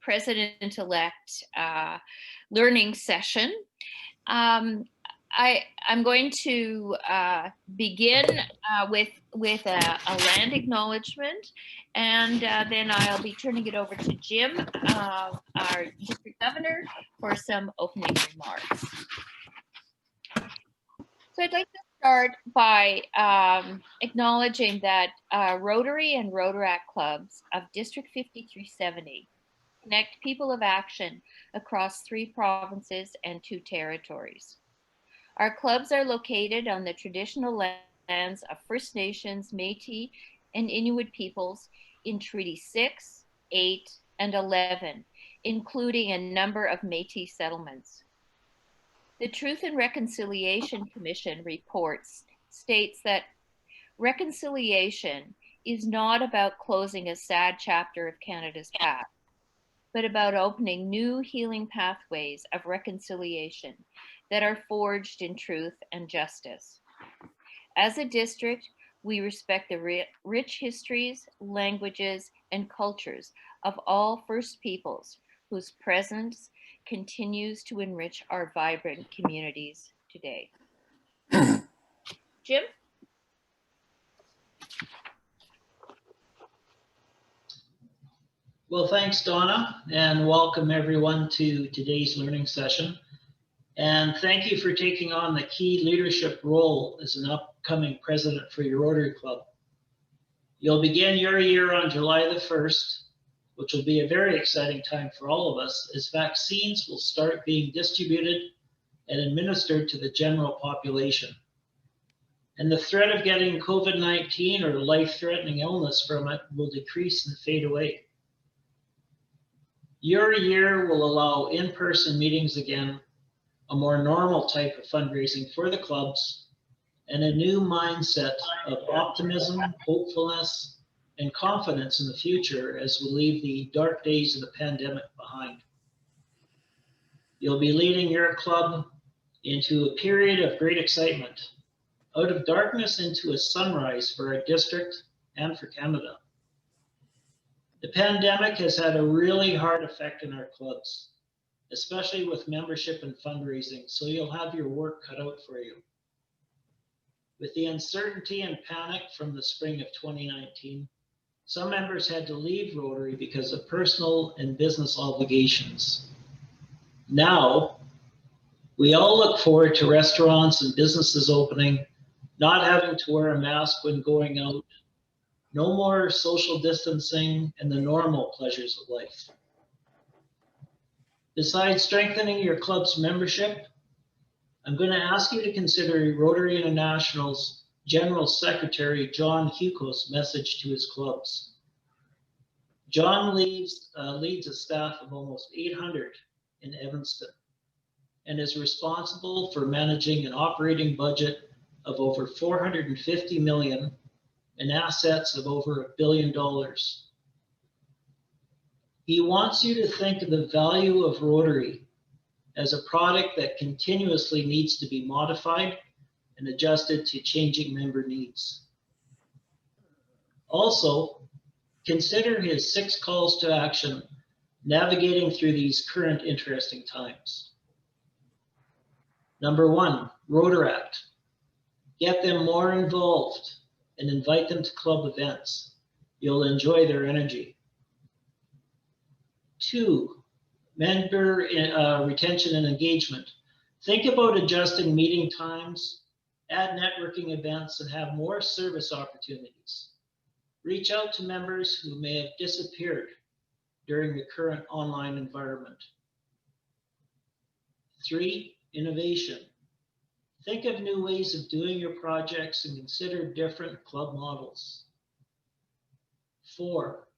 President-elect learning session. I'm going to begin with a land acknowledgement, and then I'll be turning it over to Jim, our district governor, for some opening remarks. So I'd like to start by acknowledging that Rotary and Rotaract clubs of District 5370 connect people of action across 3 provinces and 2 territories. Our clubs are located on the traditional lands of First Nations, Métis, and Inuit peoples in Treaty 6, 8, and 11, including a number of Métis settlements. The Truth and Reconciliation Commission reports states that reconciliation is not about closing a sad chapter of Canada's past, but about opening new healing pathways of reconciliation that are forged in truth and justice. As a district, we respect the rich histories, languages, and cultures of all First Peoples whose presence continues to enrich our vibrant communities today. Jim? Well, thanks, Donna, and welcome everyone to today's learning session. And thank you for taking on the key leadership role as an upcoming president for your Rotary Club. You'll begin your year on July the 1st, which will be a very exciting time for all of us, as vaccines will start being distributed and administered to the general population. And the threat of getting COVID-19 or life-threatening illness from it will decrease and fade away. Your year will allow in-person meetings again, a more normal type of fundraising for the clubs, and a new mindset of optimism, hopefulness, and confidence in the future as we leave the dark days of the pandemic behind. You'll be leading your club into a period of great excitement, out of darkness into a sunrise for our district and for Canada. The pandemic has had a really hard effect in our clubs, especially with membership and fundraising, so you'll have your work cut out for you. With the uncertainty and panic from the spring of 2019, some members had to leave Rotary because of personal and business obligations. Now, we all look forward to restaurants and businesses opening, not having to wear a mask when going out, no more social distancing, and the normal pleasures of life. Besides strengthening your club's membership, I'm going to ask you to consider Rotary International's General Secretary John Huco's message to his clubs. John leads a staff of almost 800 in Evanston and is responsible for managing an operating budget of over $450 million and assets of over $1 billion. He wants you to think of the value of Rotary as a product that continuously needs to be modified and adjusted to changing member needs. Also, consider his 6 calls to action navigating through these current interesting times. Number 1, Rotaract. Get them more involved and invite them to club events. You'll enjoy their energy. 2, member retention and engagement. Think about adjusting meeting times, add networking events, and have more service opportunities. Reach out to members who may have disappeared during the current online environment. 3, innovation. Think of new ways of doing your projects and consider different club models. 4,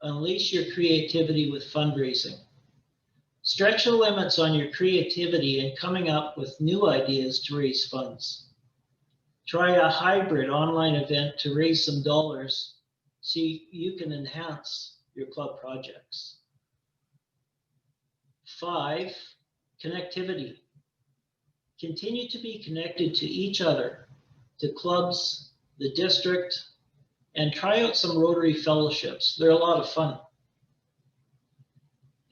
unleash your creativity with fundraising. Stretch the limits on your creativity and coming up with new ideas to raise funds. Try a hybrid online event to raise some dollars so you can enhance your club projects. 5, connectivity. Continue to be connected to each other, to clubs, the district, and try out some Rotary fellowships. They're a lot of fun.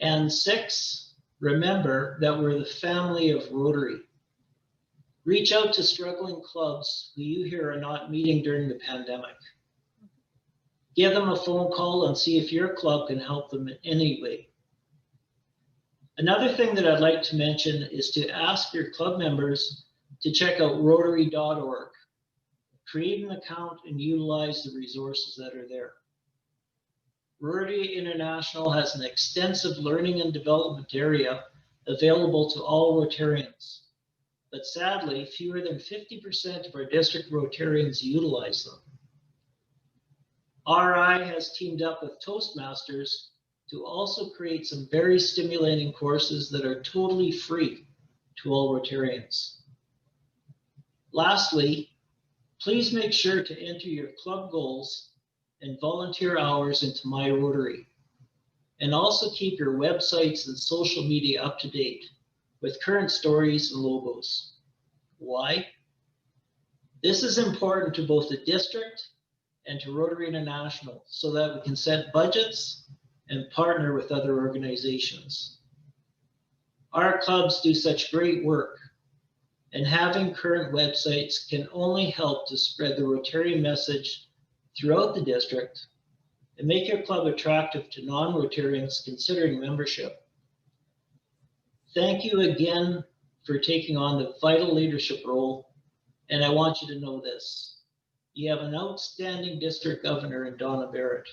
And 6, remember that we're the family of Rotary. Reach out to struggling clubs who you hear are not meeting during the pandemic. Give them a phone call and see if your club can help them in any way. Another thing that I'd like to mention is to ask your club members to check out rotary.org. Create an account and utilize the resources that are there. Rotary International has an extensive learning and development area available to all Rotarians, but sadly, fewer than 50% of our district Rotarians utilize them. RI has teamed up with Toastmasters to also create some very stimulating courses that are totally free to all Rotarians. Lastly, please make sure to enter your club goals and volunteer hours into My Rotary. And also keep your websites and social media up to date with current stories and logos. Why? This is important to both the district and to Rotary International so that we can set budgets and partner with other organizations. Our clubs do such great work, and having current websites can only help to spread the Rotarian message throughout the district and make your club attractive to non-Rotarians considering membership. Thank you again for taking on the vital leadership role, and I want you to know this. You have an outstanding district governor in Donna Barrett.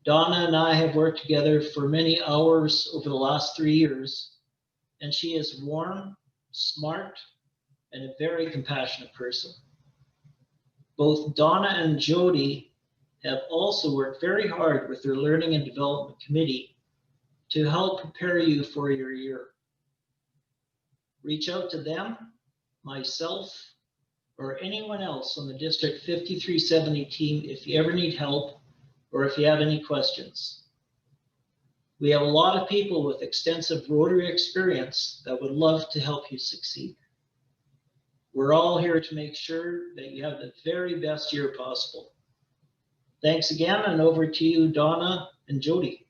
Donna and I have worked together for many hours over the last 3 years, and she is warm, smart, and a very compassionate person. Both Donna and Jody have also worked very hard with their Learning and Development Committee to help prepare you for your year. Reach out to them, myself, or anyone else on the District 5370 team if you ever need help or if you have any questions. We have a lot of people with extensive Rotary experience that would love to help you succeed. We're all here to make sure that you have the very best year possible. Thanks again, and over to you, Donna and Jody.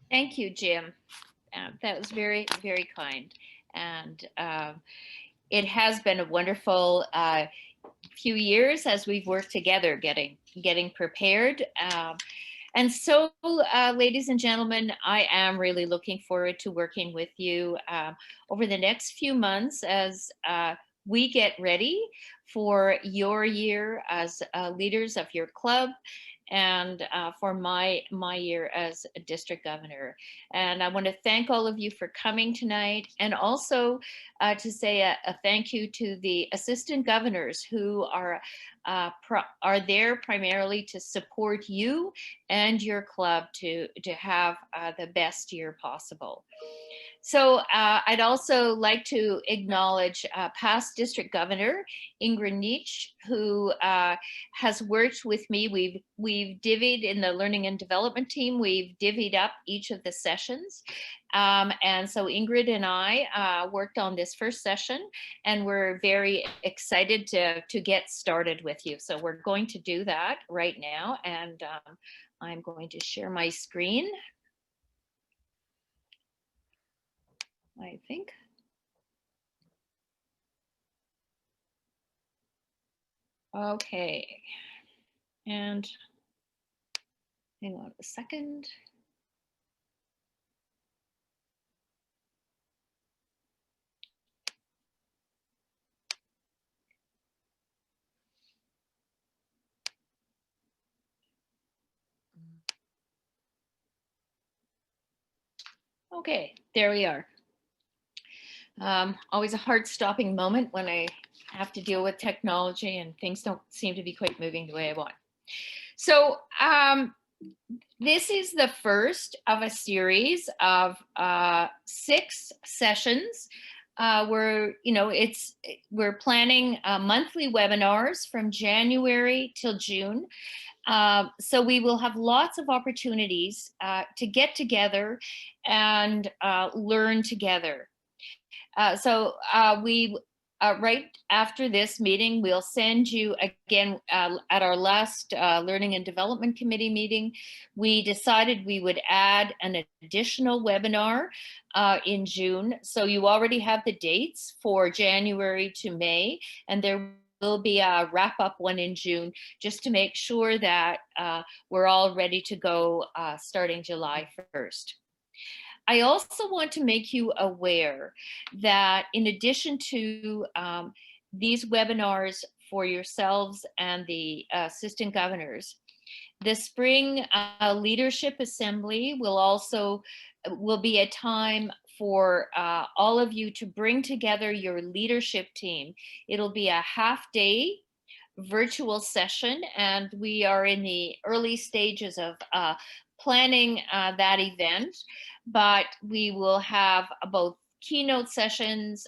Thank you, Jim. That was very, very kind. And it has been a wonderful few years as we've worked together getting prepared. And so, ladies and gentlemen, I am really looking forward to working with you over the next few months as we get ready for your year as leaders of your club and for my year as a district governor. And I want to thank all of you for coming tonight, and also to say a thank you to the assistant governors who are there primarily to support you and your club to have the best year possible. So I'd also like to acknowledge past district governor Ingrid Nietzsche, who has worked with me. We've divvied in the learning and development team. We've divvied up each of the sessions. And so Ingrid and I worked on this first session, and we're very excited to get started with you. So we're going to do that right now. And I'm going to share my screen, I think. Okay, and hang on a second. Okay, there we are. Always a heart-stopping moment when I have to deal with technology and things don't seem to be quite moving the way I want. So this is the first of a series of 6 sessions where, we're planning monthly webinars from January till June. So we will have lots of opportunities to get together and learn together. So we right after this meeting, we'll send you again at our last Learning and Development Committee meeting. We decided we would add an additional webinar in June. So you already have the dates for January to May, and there will be a wrap up one in June just to make sure that we're all ready to go starting July 1st. I also want to make you aware that in addition to these webinars for yourselves and the assistant governors, the spring leadership assembly will be a time for all of you to bring together your leadership team. It'll be a half-day virtual session, and we are in the early stages of planning that event, but we will have both keynote sessions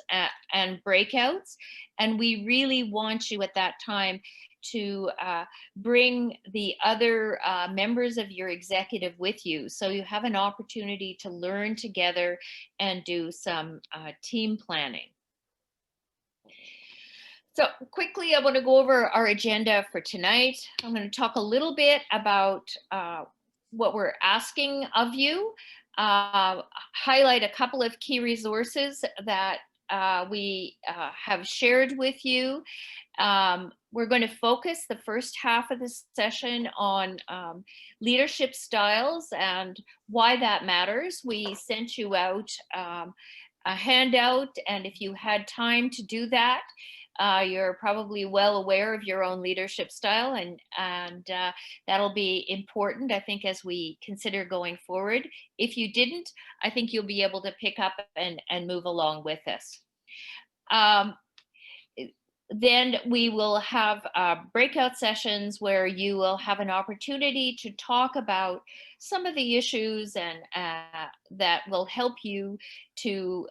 and breakouts, and we really want you at that time to bring the other members of your executive with you, so you have an opportunity to learn together and do some team planning. So quickly, I want to go over our agenda for tonight. I'm going to talk a little bit about what we're asking of you, highlight a couple of key resources that we have shared with you. We're going to focus the first half of the session on leadership styles and why that matters. We sent you out a handout, and if you had time to do that, you're probably well aware of your own leadership style, and that'll be important, I think, as we consider going forward. If you didn't, I think you'll be able to pick up and move along with us. Then we will have breakout sessions where you will have an opportunity to talk about some of the issues and that will help you to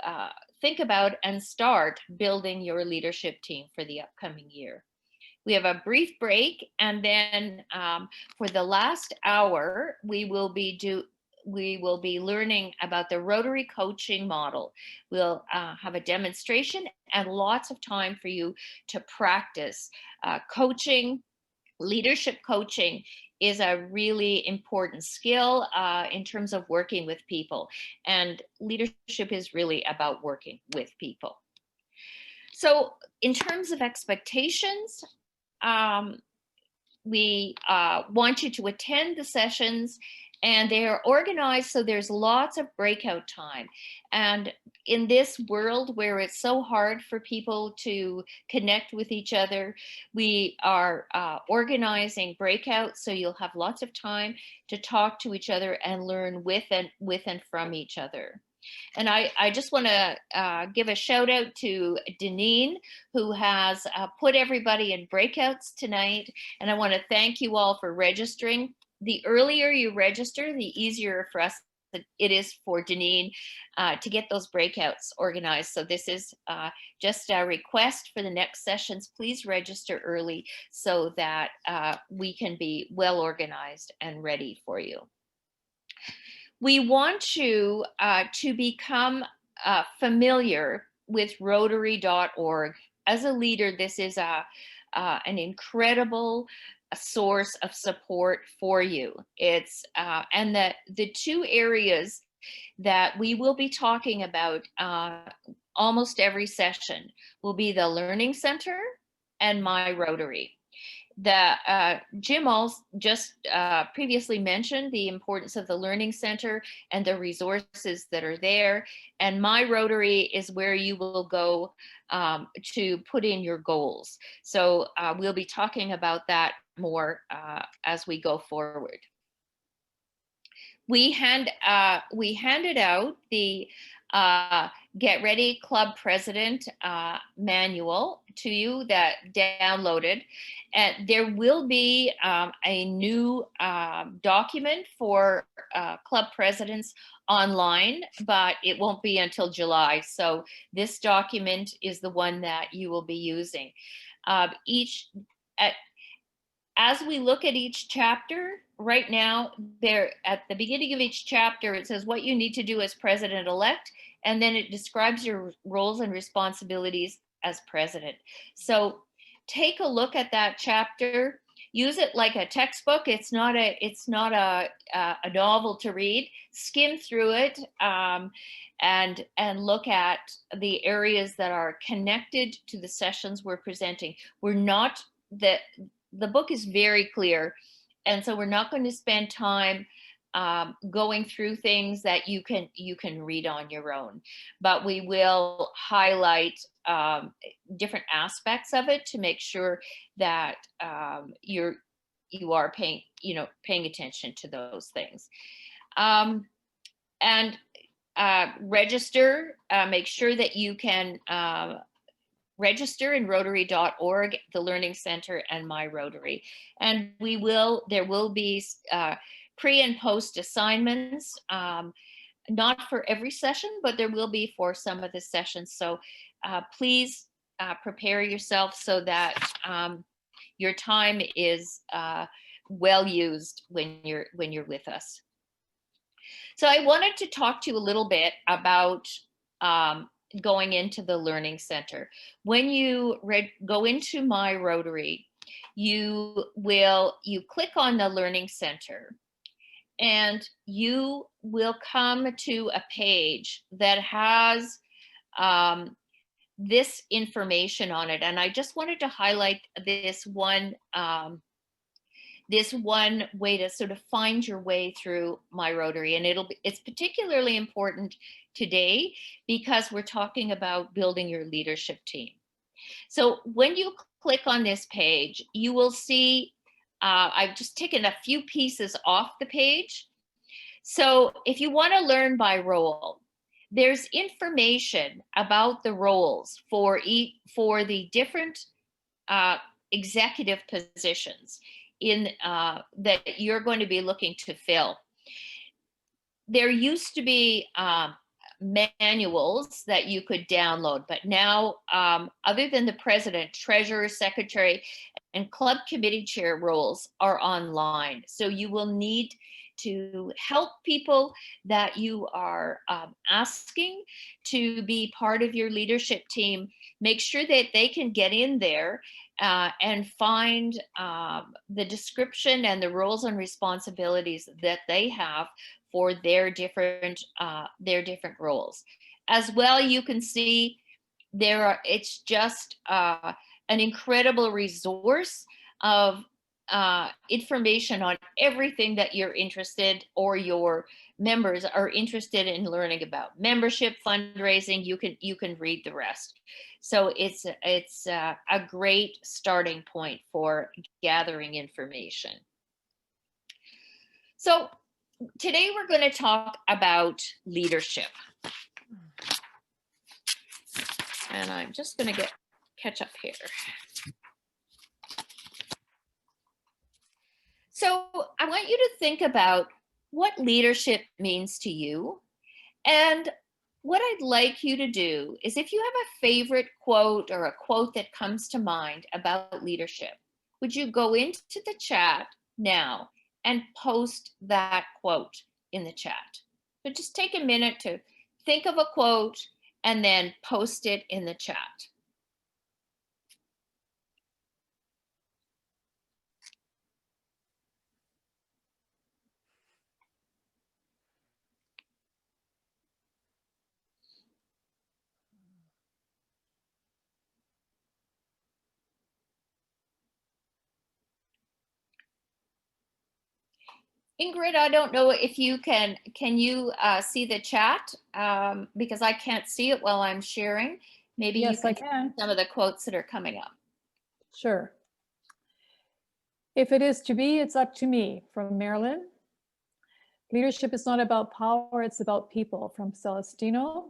think about and start building your leadership team for the upcoming year. We have a brief break, and then for the last hour, we will be learning about the Rotary coaching model. We'll have a demonstration and lots of time for you to practice. Coaching, leadership coaching is a really important skill in terms of working with people. And leadership is really about working with people. So in terms of expectations, we want you to attend the sessions, and they are organized so there's lots of breakout time. And in this world where it's so hard for people to connect with each other, we are organizing breakouts so you'll have lots of time to talk to each other and learn with and from each other. And I just want to give a shout out to Deneen, who has put everybody in breakouts tonight. And I want to thank you all for registering. The earlier you register, the easier for us it is for Deneen to get those breakouts organized. So this is just a request for the next sessions. Please register early so that we can be well organized and ready for you. We want you to become familiar with Rotary.org. As a leader, this is an incredible source of support for you. It's and the two areas that we will be talking about almost every session will be the Learning Center and My Rotary. Jim just previously mentioned the importance of the Learning Center and the resources that are there. And My Rotary is where you will go to put in your goals. So we'll be talking about that more as we go forward. We handed out the Get Ready Club President manual to you that downloaded. And there will be a new document for club presidents online, but it won't be until July. So this document is the one that you will be using. As we look at each chapter, right now, there at the beginning of each chapter, it says what you need to do as president-elect, and then it describes your roles and responsibilities as president. So take a look at that chapter. Use it like a textbook. It's not a novel to read. Skim through it and look at the areas that are connected to the sessions we're presenting. We're not the book is very clear, and so we're not going to spend time going through things that you can read on your own, but we will highlight different aspects of it to make sure that you are paying attention to those things. And register. Make sure that you can register in Rotary.org, the Learning Center, and My Rotary. And there will be pre and post assignments, not for every session, but there will be for some of the sessions. So please prepare yourself so that your time is well used when you're with us. So I wanted to talk to you a little bit about going into the Learning Center. When you go into My Rotary, you click on the Learning Center, and you will come to a page that has this information on it. And I just wanted to highlight this one way to sort of find your way through My Rotary. And it's particularly important today because we're talking about building your leadership team. So when you click on this page, you will see, I've just taken a few pieces off the page. So if you want to learn by role, there's information about the roles for the different executive positions that you're going to be looking to fill. There used to be manuals that you could download, but now other than the president, treasurer, secretary, and club committee chair roles are online. So you will need to help people that you are asking to be part of your leadership team. Make sure that they can get in there and find the description and the roles and responsibilities that they have for their different roles. As well, you can see it's just an incredible resource of information on everything that you're interested or your members are interested in learning about. Membership, fundraising, you can read the rest. So it's a great starting point for gathering information. So today we're going to talk about leadership. And I'm just going to catch up here. So I want you to think about what leadership means to you. And what I'd like you to do is, if you have a favorite quote or a quote that comes to mind about leadership, would you go into the chat now and post that quote in the chat? So just take a minute to think of a quote and then post it in the chat. Ingrid, I don't know if you can you see the chat? Because I can't see it while I'm sharing. Maybe yes, you can see some of the quotes that are coming up. Sure. If it is to be, it's up to me, from Marilyn. Leadership is not about power, it's about people, from Celestino.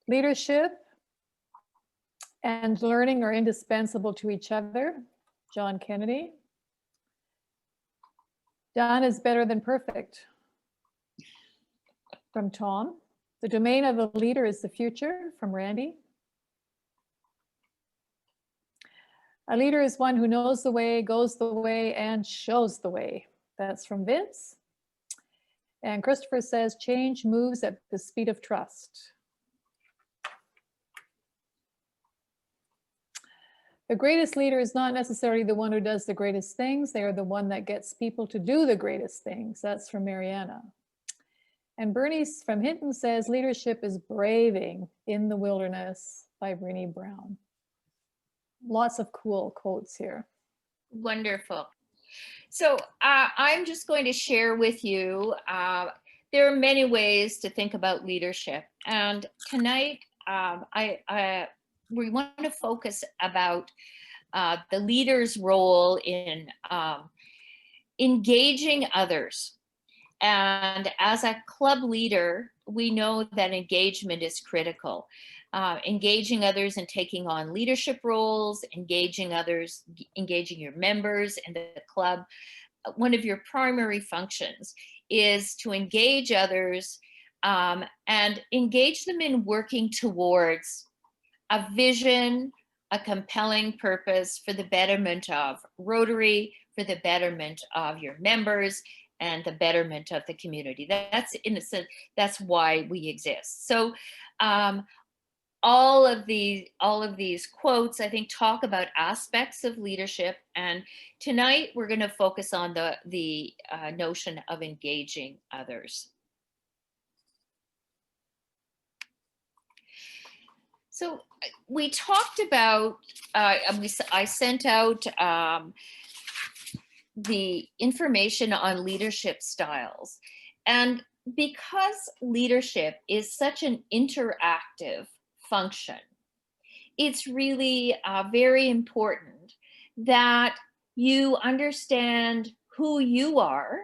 Leadership and learning are indispensable to each other, John Kennedy. Done is better than perfect, from Tom. The domain of a leader is the future, from Randy. A leader is one who knows the way, goes the way, and shows the way. That's from Vince. And Christopher says, change moves at the speed of trust. The greatest leader is not necessarily the one who does the greatest things. They are the one that gets people to do the greatest things. That's from Mariana. And Bernie from Hinton says, leadership is braving in the wilderness by Brené Brown. Lots of cool quotes here. Wonderful. So I'm just going to share with you, there are many ways to think about leadership. And tonight, we want to focus about the leader's role in engaging others. And as a club leader, we know that engagement is critical. Engaging others and taking on leadership roles, engaging others, engaging your members in the club. One of your primary functions is to engage others and engage them in working towards a vision, a compelling purpose for the betterment of Rotary, for the betterment of your members, and the betterment of the community. That's in a sense, that's why we exist. So all of these quotes, I think, talk about aspects of leadership. And tonight we're going to focus on the notion of engaging others. So we talked about, I sent out the information on leadership styles. And because leadership is such an interactive function, it's really very important that you understand who you are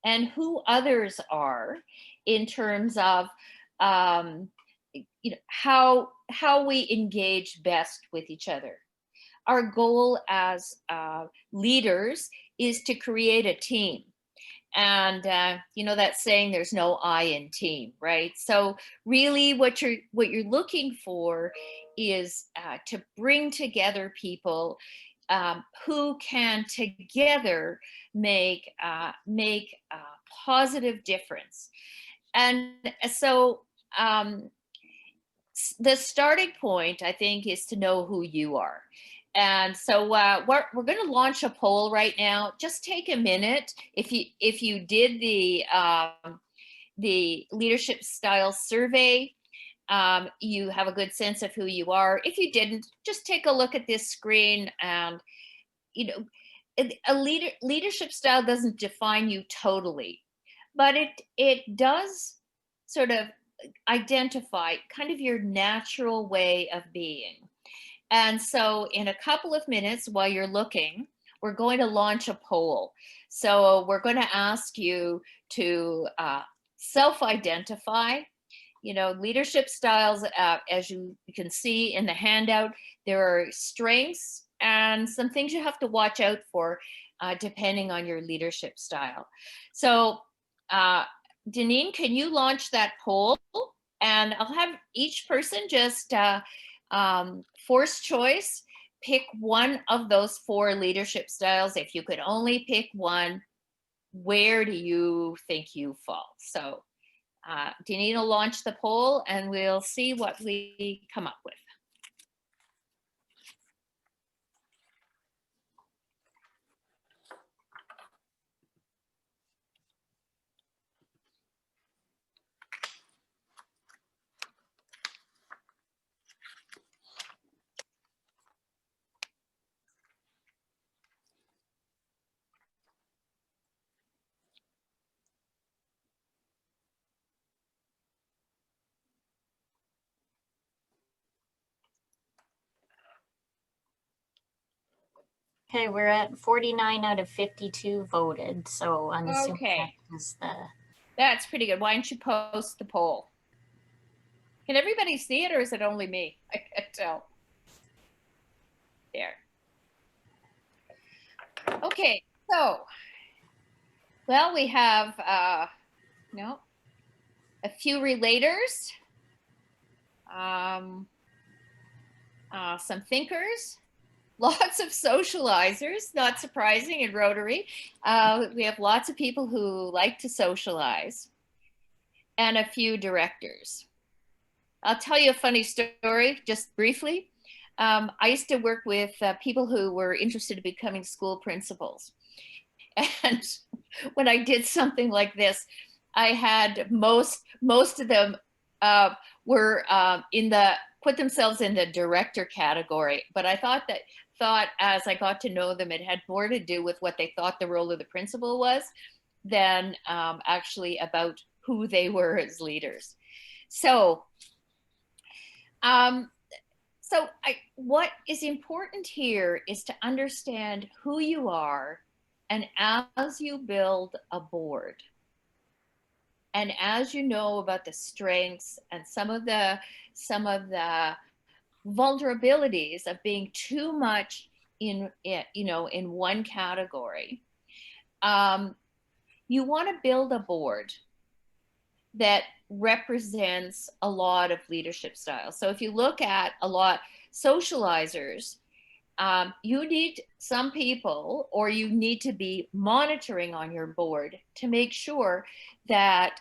and who others are in terms of how we engage best with each other. Our goal as leaders is to create a team. And you know that saying, there's no I in team, right? So really what you're looking for is to bring together people who can together make a positive difference. And so the starting point, I think, is to know who you are. And so we're going to launch a poll right now. Just take a minute. If you did the leadership style survey, you have a good sense of who you are. If you didn't, just take a look at this screen. And a leadership style doesn't define you totally, but it does sort of identify kind of your natural way of being. And so in a couple of minutes while you're looking, we're going to launch a poll. So we're going to ask you to self-identify. Leadership styles, as you can see in the handout, there are strengths and some things you have to watch out for depending on your leadership style. So Deneen, can you launch that poll? And I'll have each person just force choice, pick one of those 4 leadership styles. If you could only pick one, where do you think you fall? So Deneen will launch the poll and we'll see what we come up with. Okay, we're at 49 out of 52 voted. So I'm assuming Okay. that is the... That's pretty good. Why don't you post the poll? Can everybody see it, or is it only me? I can't tell. There. Okay, so, well, we have a few relators, some thinkers, lots of socializers, not surprising in Rotary. We have lots of people who like to socialize, and a few directors. I'll tell you a funny story, just briefly. I used to work with people who were interested in becoming school principals. And when I did something like this, I had most of them were put themselves in the director category. But I thought as I got to know them, it had more to do with what they thought the role of the principal was than actually about who they were as leaders. So, what is important here is to understand who you are, and as you build a board, and as you know about the strengths and some of the vulnerabilities of being too much in one category, you want to build a board that represents a lot of leadership styles. So if you look at a lot socializers, you need some people, or you need to be monitoring on your board to make sure that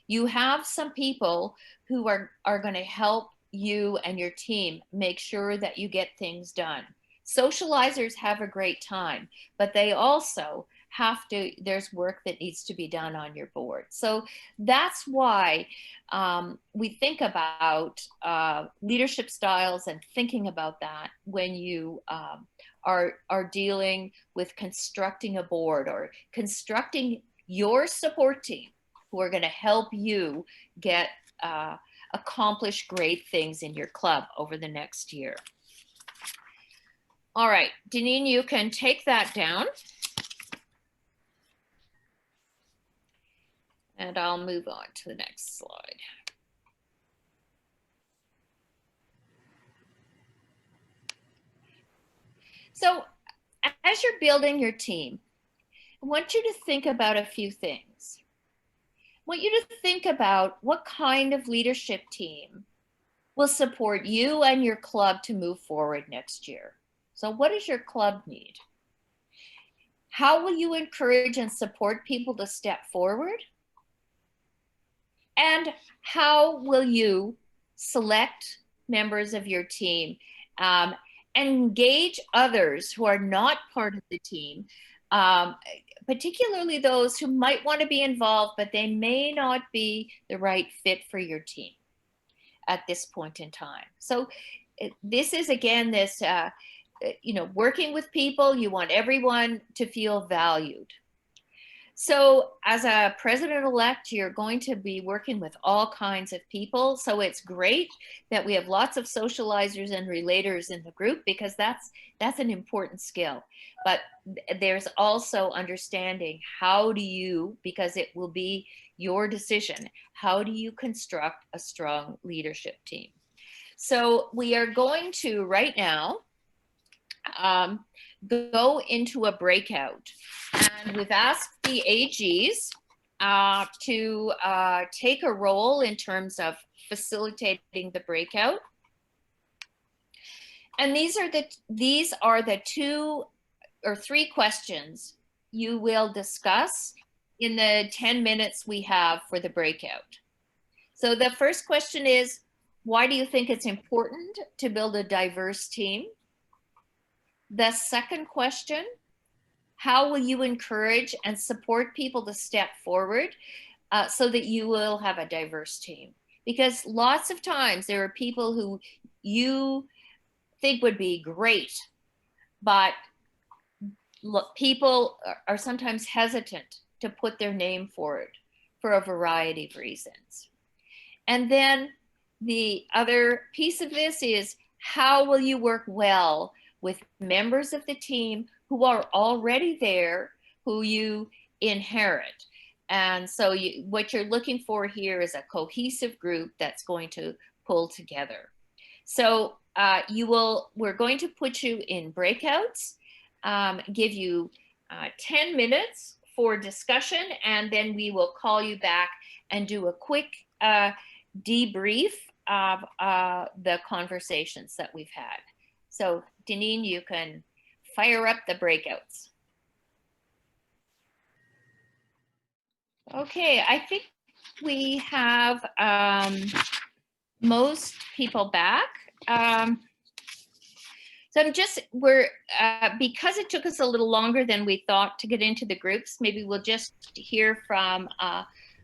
you have some people who are going to help you and your team make sure that you get things done. Socializers have a great time, but they also there's work that needs to be done on your board. So that's why we think about leadership styles and thinking about that when you are dealing with constructing a board or constructing your support team who are going to help you get accomplish great things in your club over the next year. All right, Deneen, you can take that down. And I'll move on to the next slide. So as you're building your team, I want you to think about a few things. I want you to think about what kind of leadership team will support you and your club to move forward next year. So what does your club need? How will you encourage and support people to step forward? And how will you select members of your team, engage others who are not part of the team, particularly those who might want to be involved, but they may not be the right fit for your team at this point in time. So this is, again, this, working with people, you want everyone to feel valued. So as a president-elect, you're going to be working with all kinds of people. So it's great that we have lots of socializers and relators in the group, because that's an important skill. But there's also understanding how do you, because it will be your decision, how do you construct a strong leadership team? So we are going to right now go into a breakout. And we've asked the AGs to take a role in terms of facilitating the breakout. And these are the 2 or 3 questions you will discuss in the 10 minutes we have for the breakout. So the first question is, why do you think it's important to build a diverse team? The second question, how will you encourage and support people to step forward so that you will have a diverse team? Because lots of times there are people who you think would be great, but people are sometimes hesitant to put their name forward for a variety of reasons. And then the other piece of this is, how will you work well with members of the team who are already there, who you inherit? And so what you're looking for here is a cohesive group that's going to pull together. So we're going to put you in breakouts, give you 10 minutes for discussion, and then we will call you back and do a quick debrief of the conversations that we've had. So Deneen, you can fire up the breakouts. Okay, I think we have most people back. So because it took us a little longer than we thought to get into the groups, maybe we'll just hear from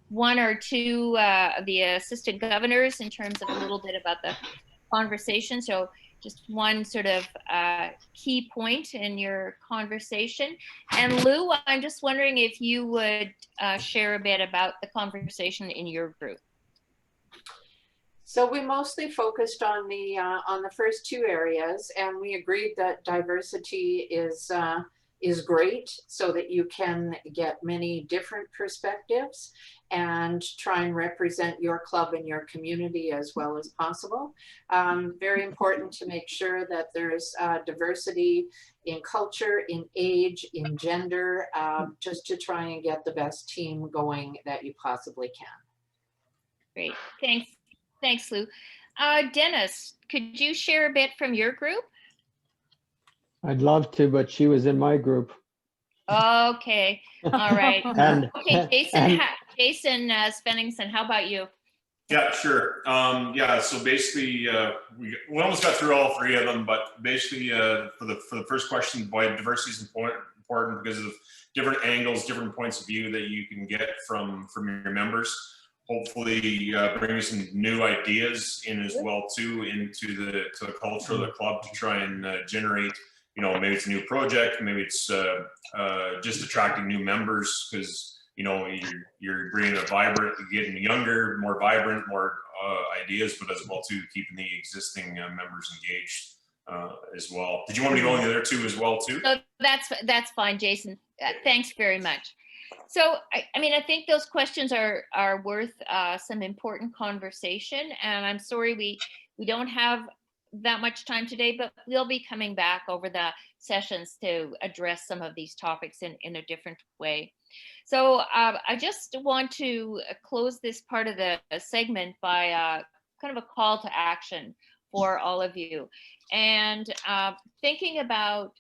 one or two of the assistant governors in terms of a little bit about the conversation. So just one sort of key point in your conversation. And Lou, I'm just wondering if you would share a bit about the conversation in your group. So we mostly focused on the first two areas, and we agreed that diversity is great so that you can get many different perspectives and try and represent your club and your community as well as possible. Very important to make sure that there's diversity in culture, in age, in gender, just to try and get the best team going that you possibly can. Great, thanks, Lou. Dennis, could you share a bit from your group? I'd love to, but she was in my group. Okay, all right. And, Okay, and Jason Spenningson, how about you? Yeah, sure. Yeah, so basically, we almost got through all three of them, but basically, for the first question, why diversity is important because of different angles, different points of view that you can get from your members. Hopefully, bring some new ideas in as well too into the culture of the club to try and generate. You know, maybe it's a new project, maybe it's just attracting new members because you know you're bringing a vibrant, getting younger, more vibrant, more ideas, but as well too keeping the existing members engaged as well. Did you want me to go into the other two as well too? So that's fine, Jason. Thanks very much. So I mean, I think those questions are worth some important conversation, and I'm sorry we don't have that much time today, but we'll be coming back over the sessions to address some of these topics in a different way. So I just want to close this part of the segment by kind of a call to action for all of you, and thinking about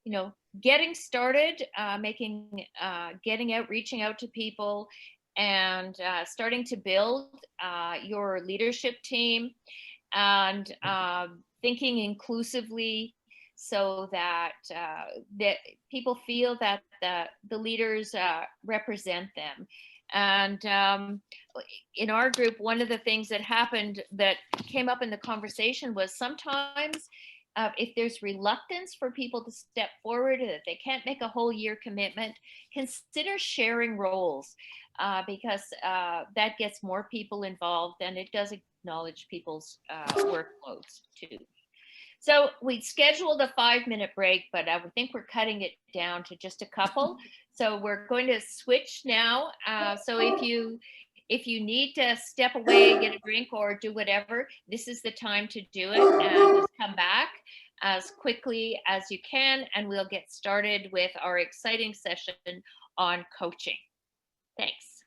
you know, getting started, getting out, reaching out to people, and starting to build your leadership team, and thinking inclusively so that that people feel that the leaders represent them. And in our group, one of the things that happened that came up in the conversation was sometimes if there's reluctance for people to step forward, that they can't make a whole year commitment, consider sharing roles because that gets more people involved and it does acknowledge people's workloads too. So we scheduled a 5-minute break, but I think we're cutting it down to just a couple. So we're going to switch now. So if you need to step away, get a drink or do whatever, this is the time to do it, and just come back as quickly as you can, and we'll get started with our exciting session on coaching. Thanks.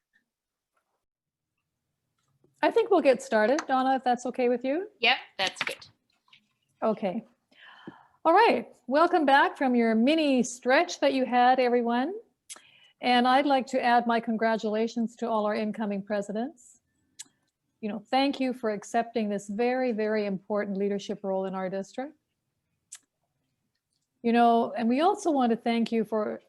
I think we'll get started, Donna, if that's okay with you. Yep, that's good. Okay. All right. Welcome back from your mini stretch that you had, everyone. And I'd like to add my congratulations to all our incoming presidents. You know, thank you for accepting this very, very important leadership role in our district. You know, and we also want to thank you for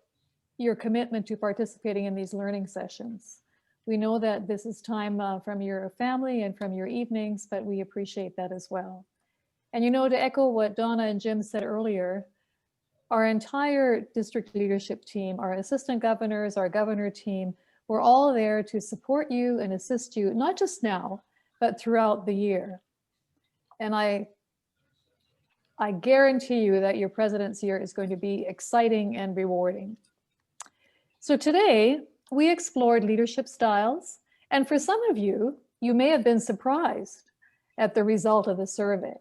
your commitment to participating in these learning sessions. We know that this is time from your family and from your evenings, but we appreciate that as well. And you know, to echo what Donna and Jim said earlier, our entire district leadership team, our assistant governors, our governor team, we're all there to support you and assist you, not just now, but throughout the year. And I guarantee you that your president's year is going to be exciting and rewarding. So today, we explored leadership styles. And for some of you, you may have been surprised at the result of the survey.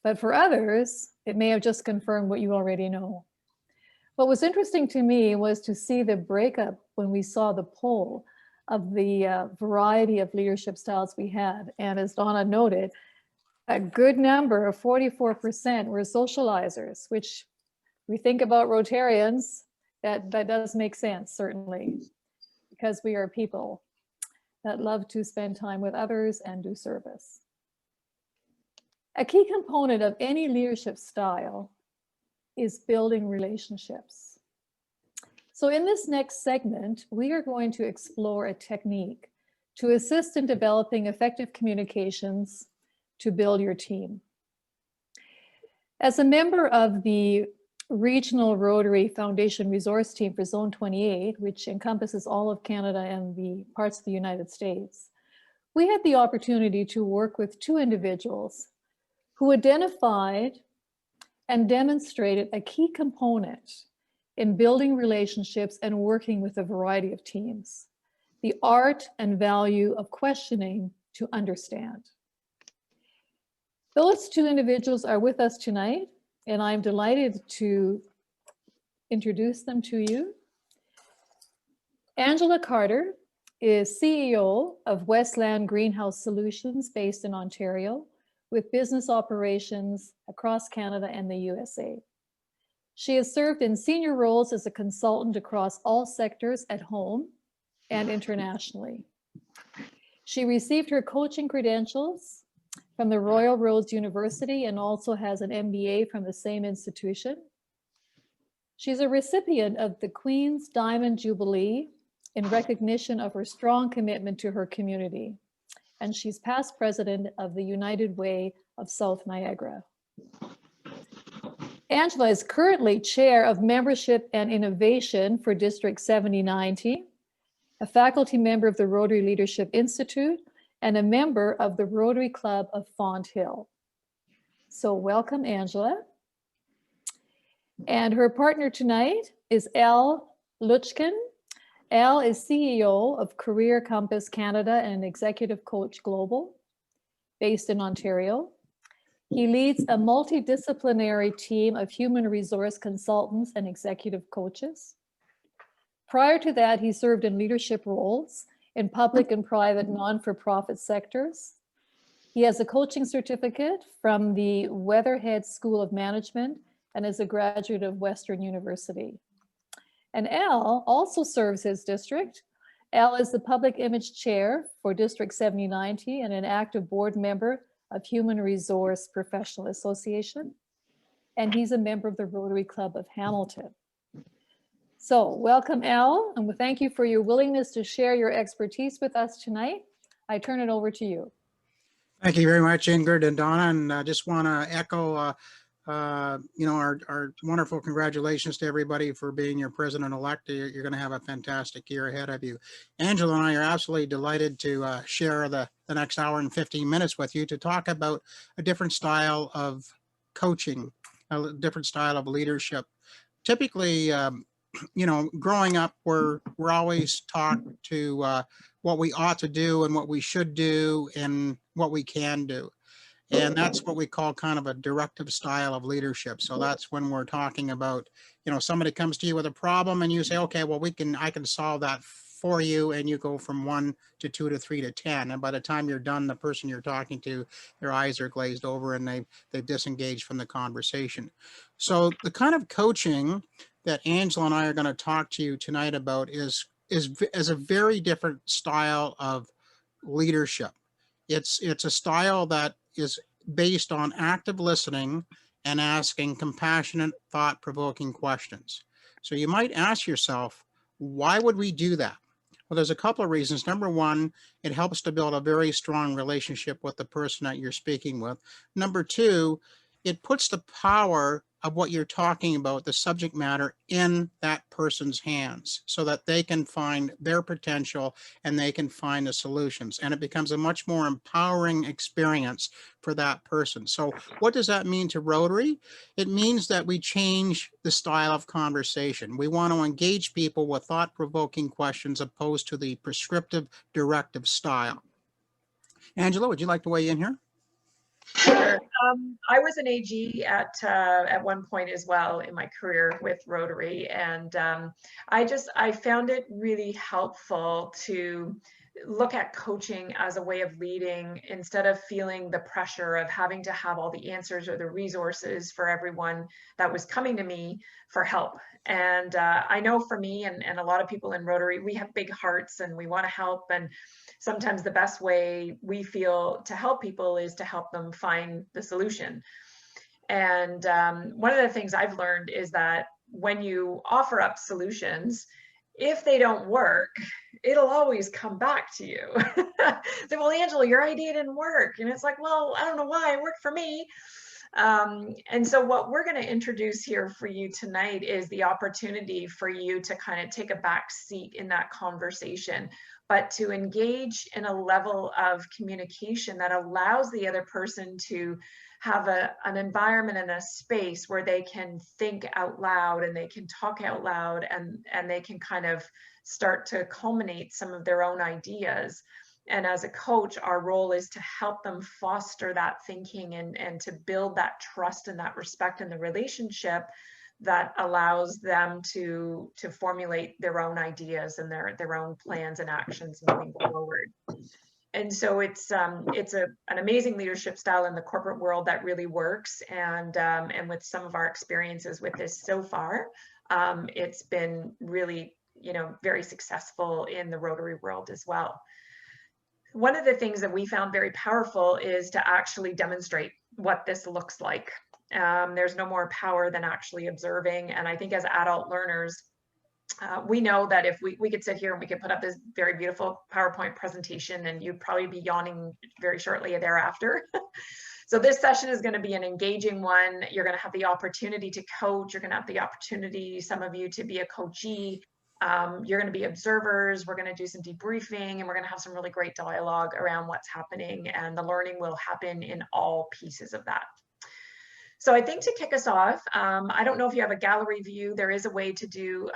But for others, it may have just confirmed what you already know. What was interesting to me was to see the breakup when we saw the poll of the variety of leadership styles we had. And as Donna noted, a good number of 44% were socializers, which we think about Rotarians, that does make sense, certainly, because we are people that love to spend time with others and do service. A key component of any leadership style is building relationships. So in this next segment, we are going to explore a technique to assist in developing effective communications to build your team. As a member of the Regional Rotary Foundation Resource Team for Zone 28, which encompasses all of Canada and the parts of the United States, we had the opportunity to work with two individuals who identified and demonstrated a key component in building relationships and working with a variety of teams: the art and value of questioning to understand. Those two individuals are with us tonight, and I'm delighted to introduce them to you. Angela Carter is CEO of Westland Greenhouse Solutions based in Ontario, with business operations across Canada and the USA. She has served in senior roles as a consultant across all sectors at home and internationally. She received her coaching credentials from the Royal Roads University and also has an MBA from the same institution. She's a recipient of the Queen's Diamond Jubilee in recognition of her strong commitment to her community. And she's past president of the United Way of South Niagara. Angela is currently chair of membership and innovation for District 7090, a faculty member of the Rotary Leadership Institute, and a member of the Rotary Club of Font Hill. So welcome, Angela. And her partner tonight is Al Luchkin. Al is CEO of Career Compass Canada and Executive Coach Global, based in Ontario. He leads a multidisciplinary team of human resource consultants and executive coaches. Prior to that, he served in leadership roles in public and private non-for-profit sectors. He has a coaching certificate from the Weatherhead School of Management and is a graduate of Western University. And Al also serves his district. Al is the Public Image Chair for District 7090 and an active board member of Human Resource Professional Association. And he's a member of the Rotary Club of Hamilton. So welcome, Al, and thank you for your willingness to share your expertise with us tonight. I turn it over to you. Thank you very much, Ingrid and Donna, and I just want to echo our wonderful congratulations to everybody for being your president-elect. You're going to have a fantastic year ahead of you. Angela and I are absolutely delighted to share the next hour and 15 minutes with you to talk about a different style of coaching, a different style of leadership. Typically, growing up, we're always taught to what we ought to do and what we should do and what we can do. And that's what we call kind of a directive style of leadership. So that's when we're talking about, somebody comes to you with a problem and you say, okay, well, I can solve that for you. And you go from 1 to 2 to 3 to 10. And by the time you're done, the person you're talking to, their eyes are glazed over and they've disengaged from the conversation. So the kind of coaching that Angela and I are going to talk to you tonight about is a very different style of leadership. It's a style that is based on active listening and asking compassionate, thought-provoking questions. So you might ask yourself, why would we do that? Well, there's a couple of reasons. Number one, it helps to build a very strong relationship with the person that you're speaking with. Number two, it puts the power of what you're talking about, the subject matter, in that person's hands so that they can find their potential and they can find the solutions. And it becomes a much more empowering experience for that person. So what does that mean to Rotary? It means that we change the style of conversation. We want to engage people with thought-provoking questions opposed to the prescriptive, directive style. Angela, would you like to weigh in here? Sure. I was an AG at one point as well in my career with Rotary, and I found it really helpful to look at coaching as a way of leading instead of feeling the pressure of having to have all the answers or the resources for everyone that was coming to me for help. And I know for me and a lot of people in Rotary, we have big hearts and we want to help. And sometimes the best way we feel to help people is to help them find the solution. And one of the things I've learned is that when you offer up solutions, if they don't work, it'll always come back to you. Say, well, Angela, your idea didn't work. And it's like, well, I don't know why, it worked for me. And so what we're going to introduce here for you tonight is the opportunity for you to kind of take a back seat in that conversation, but to engage in a level of communication that allows the other person to have an environment and a space where they can think out loud and they can talk out loud and they can kind of start to culminate some of their own ideas. And as a coach, our role is to help them foster that thinking and to build that trust and that respect in the relationship that allows them to formulate their own ideas and their own plans and actions moving forward. And so it's an amazing leadership style in the corporate world that really works. And with some of our experiences with this so far, it's been really, very successful in the Rotary world as well. One of the things that we found very powerful is to actually demonstrate what this looks like. There's no more power than actually observing. And I think as adult learners, we know that if we could sit here and we could put up this very beautiful PowerPoint presentation and you'd probably be yawning very shortly thereafter. So this session is going to be an engaging one. You're going to have the opportunity to coach. You're going to have the opportunity, some of you, to be a coachee. You're going to be observers. We're going to do some debriefing and we're going to have some really great dialogue around what's happening, and the learning will happen in all pieces of that. So I think to kick us off, I don't know if you have a gallery view. There is a way to do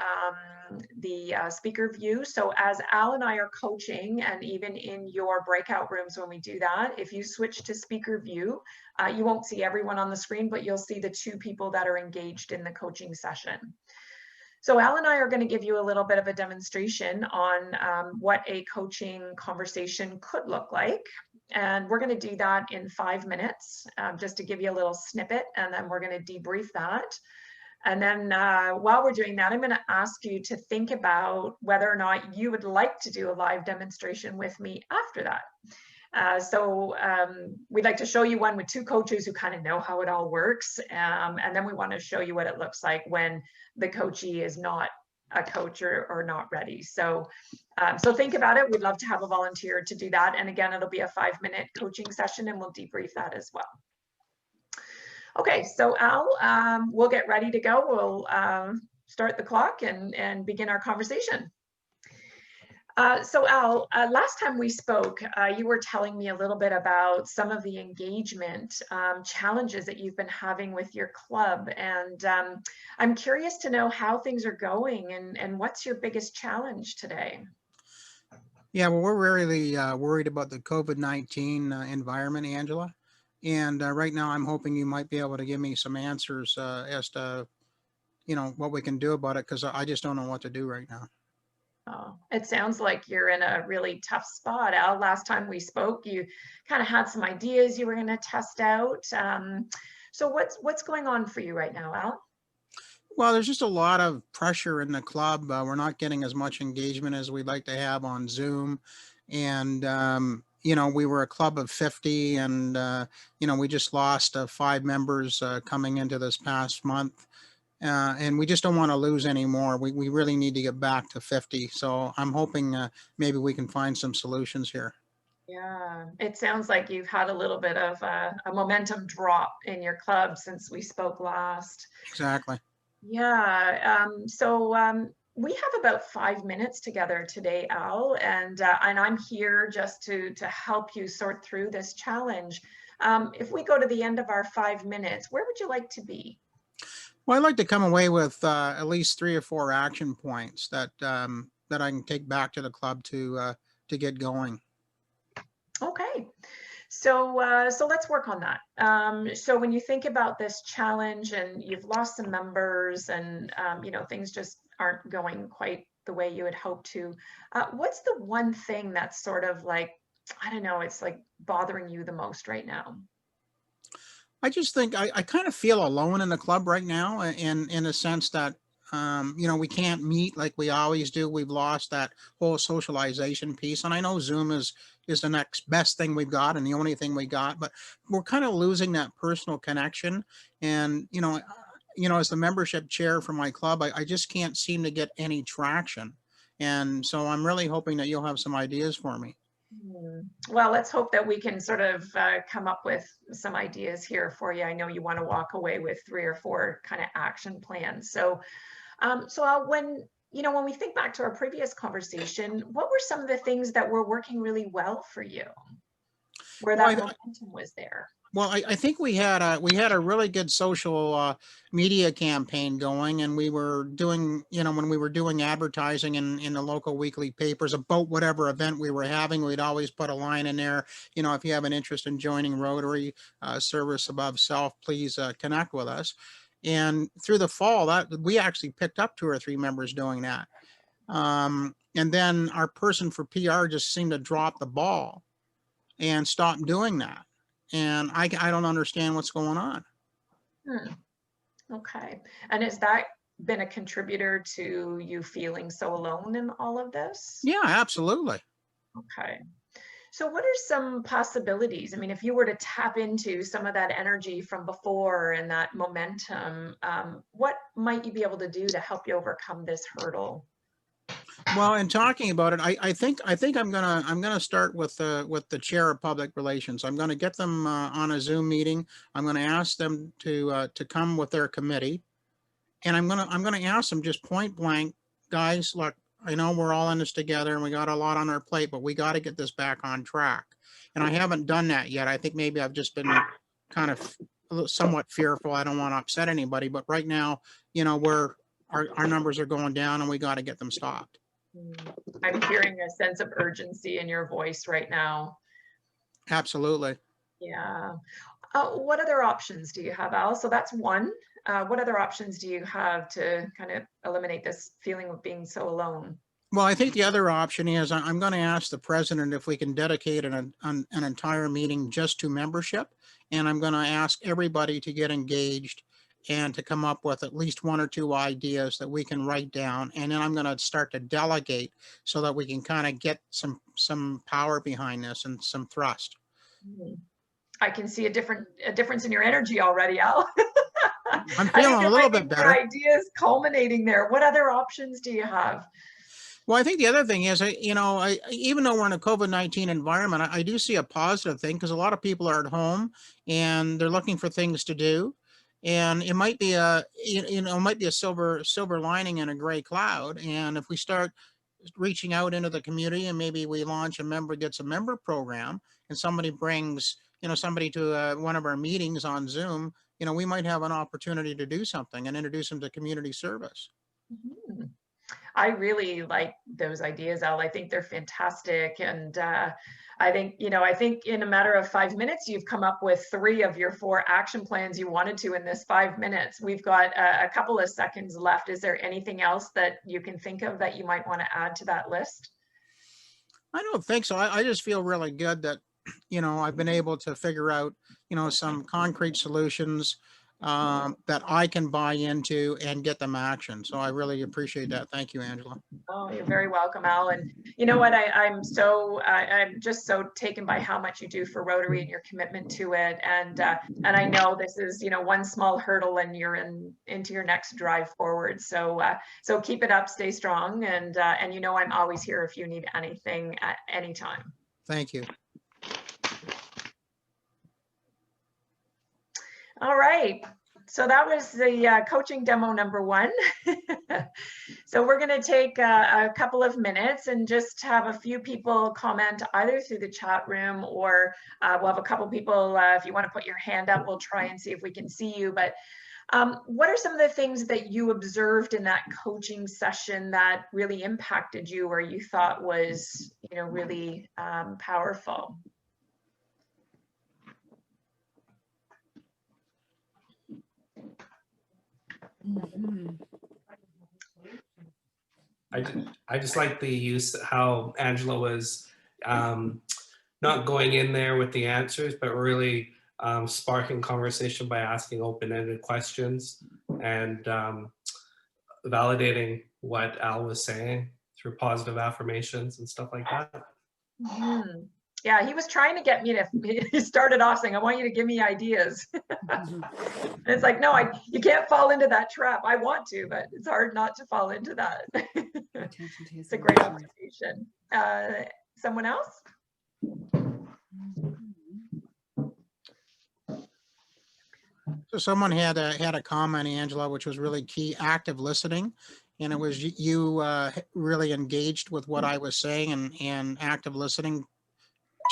the speaker view. So as Al and I are coaching, and even in your breakout rooms when we do that, if you switch to speaker view, you won't see everyone on the screen, but you'll see the two people that are engaged in the coaching session. So Al and I are going to give you a little bit of a demonstration on what a coaching conversation could look like. And we're going to do that in 5 minutes, just to give you a little snippet, and then we're going to debrief that. And then while we're doing that, I'm going to ask you to think about whether or not you would like to do a live demonstration with me after that. So we'd like to show you one with two coaches who kind of know how it all works. And then we want to show you what it looks like when the coachee is not a coach or not ready. So, so think about it. We'd love to have a volunteer to do that. And again, it'll be a 5-minute coaching session and we'll debrief that as well. Okay, so Al, we'll get ready to go. We'll start the clock and begin our conversation. So Al, last time we spoke, you were telling me a little bit about some of the engagement challenges that you've been having with your club. And I'm curious to know how things are going and what's your biggest challenge today? Yeah, well, we're really worried about the COVID-19 environment, Angela. And right now I'm hoping you might be able to give me some answers as to, what we can do about it, because I just don't know what to do right now. Oh, it sounds like you're in a really tough spot, Al. Last time we spoke, you kind of had some ideas you were going to test out. So what's going on for you right now, Al? Well, there's just a lot of pressure in the club. We're not getting as much engagement as we'd like to have on Zoom. And, we were a club of 50 and, we just lost 5 members coming into this past month. And we just don't want to lose any more. We really need to get back to 50. So I'm hoping maybe we can find some solutions here. Yeah, it sounds like you've had a little bit of a momentum drop in your club since we spoke last. Exactly. Yeah, so we have about 5 minutes together today, Al, and I'm here just to help you sort through this challenge. If we go to the end of our 5 minutes, where would you like to be? Well, I'd like to come away with at least 3 or 4 action points that that I can take back to the club to get going. Okay, so so let's work on that. So when you think about this challenge and you've lost some members and things just aren't going quite the way you had hoped to. What's the one thing that's sort of like, I don't know, it's like bothering you the most right now? I just think I kind of feel alone in the club right now, in a sense that you know, we can't meet like we always do. We've lost that whole socialization piece, and I know Zoom is the next best thing we've got and the only thing we got, but we're kind of losing that personal connection. And you know, as the membership chair for my club, I just can't seem to get any traction, and so I'm really hoping that you'll have some ideas for me. Well, let's hope that we can sort of come up with some ideas here for you. I know you want to walk away with 3 or 4 kind of action plans. So, when when we think back to our previous conversation, what were some of the things that were working really well for you, where Well, that momentum was there? Well, I think we had a really good social media campaign going, and we were doing, when we were doing advertising in the local weekly papers about whatever event we were having, we'd always put a line in there. If you have an interest in joining Rotary, service above self, please connect with us. And through the fall, that we actually picked up 2 or 3 members doing that. And then our person for PR just seemed to drop the ball and stop doing that. And I don't understand what's going on. Okay. And has that been a contributor to you feeling so alone in all of this? Yeah, absolutely. Okay. So what are some possibilities? I mean, if you were to tap into some of that energy from before and that momentum, what might you be able to do to help you overcome this hurdle? Well, in talking about it, I think I'm gonna start with the chair of public relations. I'm gonna get them on a Zoom meeting. I'm gonna ask them to come with their committee, and I'm gonna ask them just point blank, guys, look, I know we're all in this together and we got a lot on our plate, but we got to get this back on track. And I haven't done that yet. I think maybe I've just been kind of somewhat fearful. I don't want to upset anybody, but right now, our numbers are going down and we got to get them stopped. I'm hearing a sense of urgency in your voice right now. Absolutely. Yeah. What other options do you have, Al? So that's one. What other options do you have to kind of eliminate this feeling of being so alone? Well, I think the other option is I'm going to ask the president if we can dedicate an entire meeting just to membership. And I'm going to ask everybody to get engaged and to come up with at least 1 or 2 ideas that we can write down. And then I'm going to start to delegate so that we can kind of get some power behind this and some thrust. I can see a difference in your energy already, Al. I'm feeling a little bit better. Ideas culminating there. What other options do you have? Well, I think the other thing is, even though we're in a COVID-19 environment, I do see a positive thing because a lot of people are at home and they're looking for things to do. And it might be a silver lining in a gray cloud. And if we start reaching out into the community and maybe we launch gets a member program and somebody brings, somebody to one of our meetings on Zoom, we might have an opportunity to do something and introduce them to community service. Mm-hmm. I really like those ideas, Al. I think they're fantastic. And I think in a matter of 5 minutes, you've come up with 3 of your 4 action plans you wanted to in this 5 minutes. We've got a couple of seconds left. Is there anything else that you can think of that you might want to add to that list? I don't think so. I just feel really good that, I've been able to figure out, some concrete solutions that I can buy into and get them action. So I really appreciate that. Thank you, Angela. Oh, you're very welcome, Al. And you know what? I'm just so taken by how much you do for Rotary and your commitment to it. And I know this is one small hurdle, and you're into your next drive forward. So so keep it up, stay strong, and I'm always here if you need anything at any time. Thank you. All right. So that was the coaching demo number 1. So we're going to take a couple of minutes and just have a few people comment either through the chat room or we'll have a couple people, if you want to put your hand up, we'll try and see if we can see you. But what are some of the things that you observed in that coaching session that really impacted you or you thought was, really powerful? I just like the use, how Angela was not going in there with the answers, but really sparking conversation by asking open-ended questions and validating what Al was saying through positive affirmations and stuff like that. Mhm. Yeah, he was trying to get me to, he started off saying, I want you to give me ideas. And it's like, no, you can't fall into that trap. I want to, but it's hard not to fall into that. It's a great observation. Someone else? So someone had a comment, Angela, which was really key: active listening. And it was you really engaged with what I was saying and active listening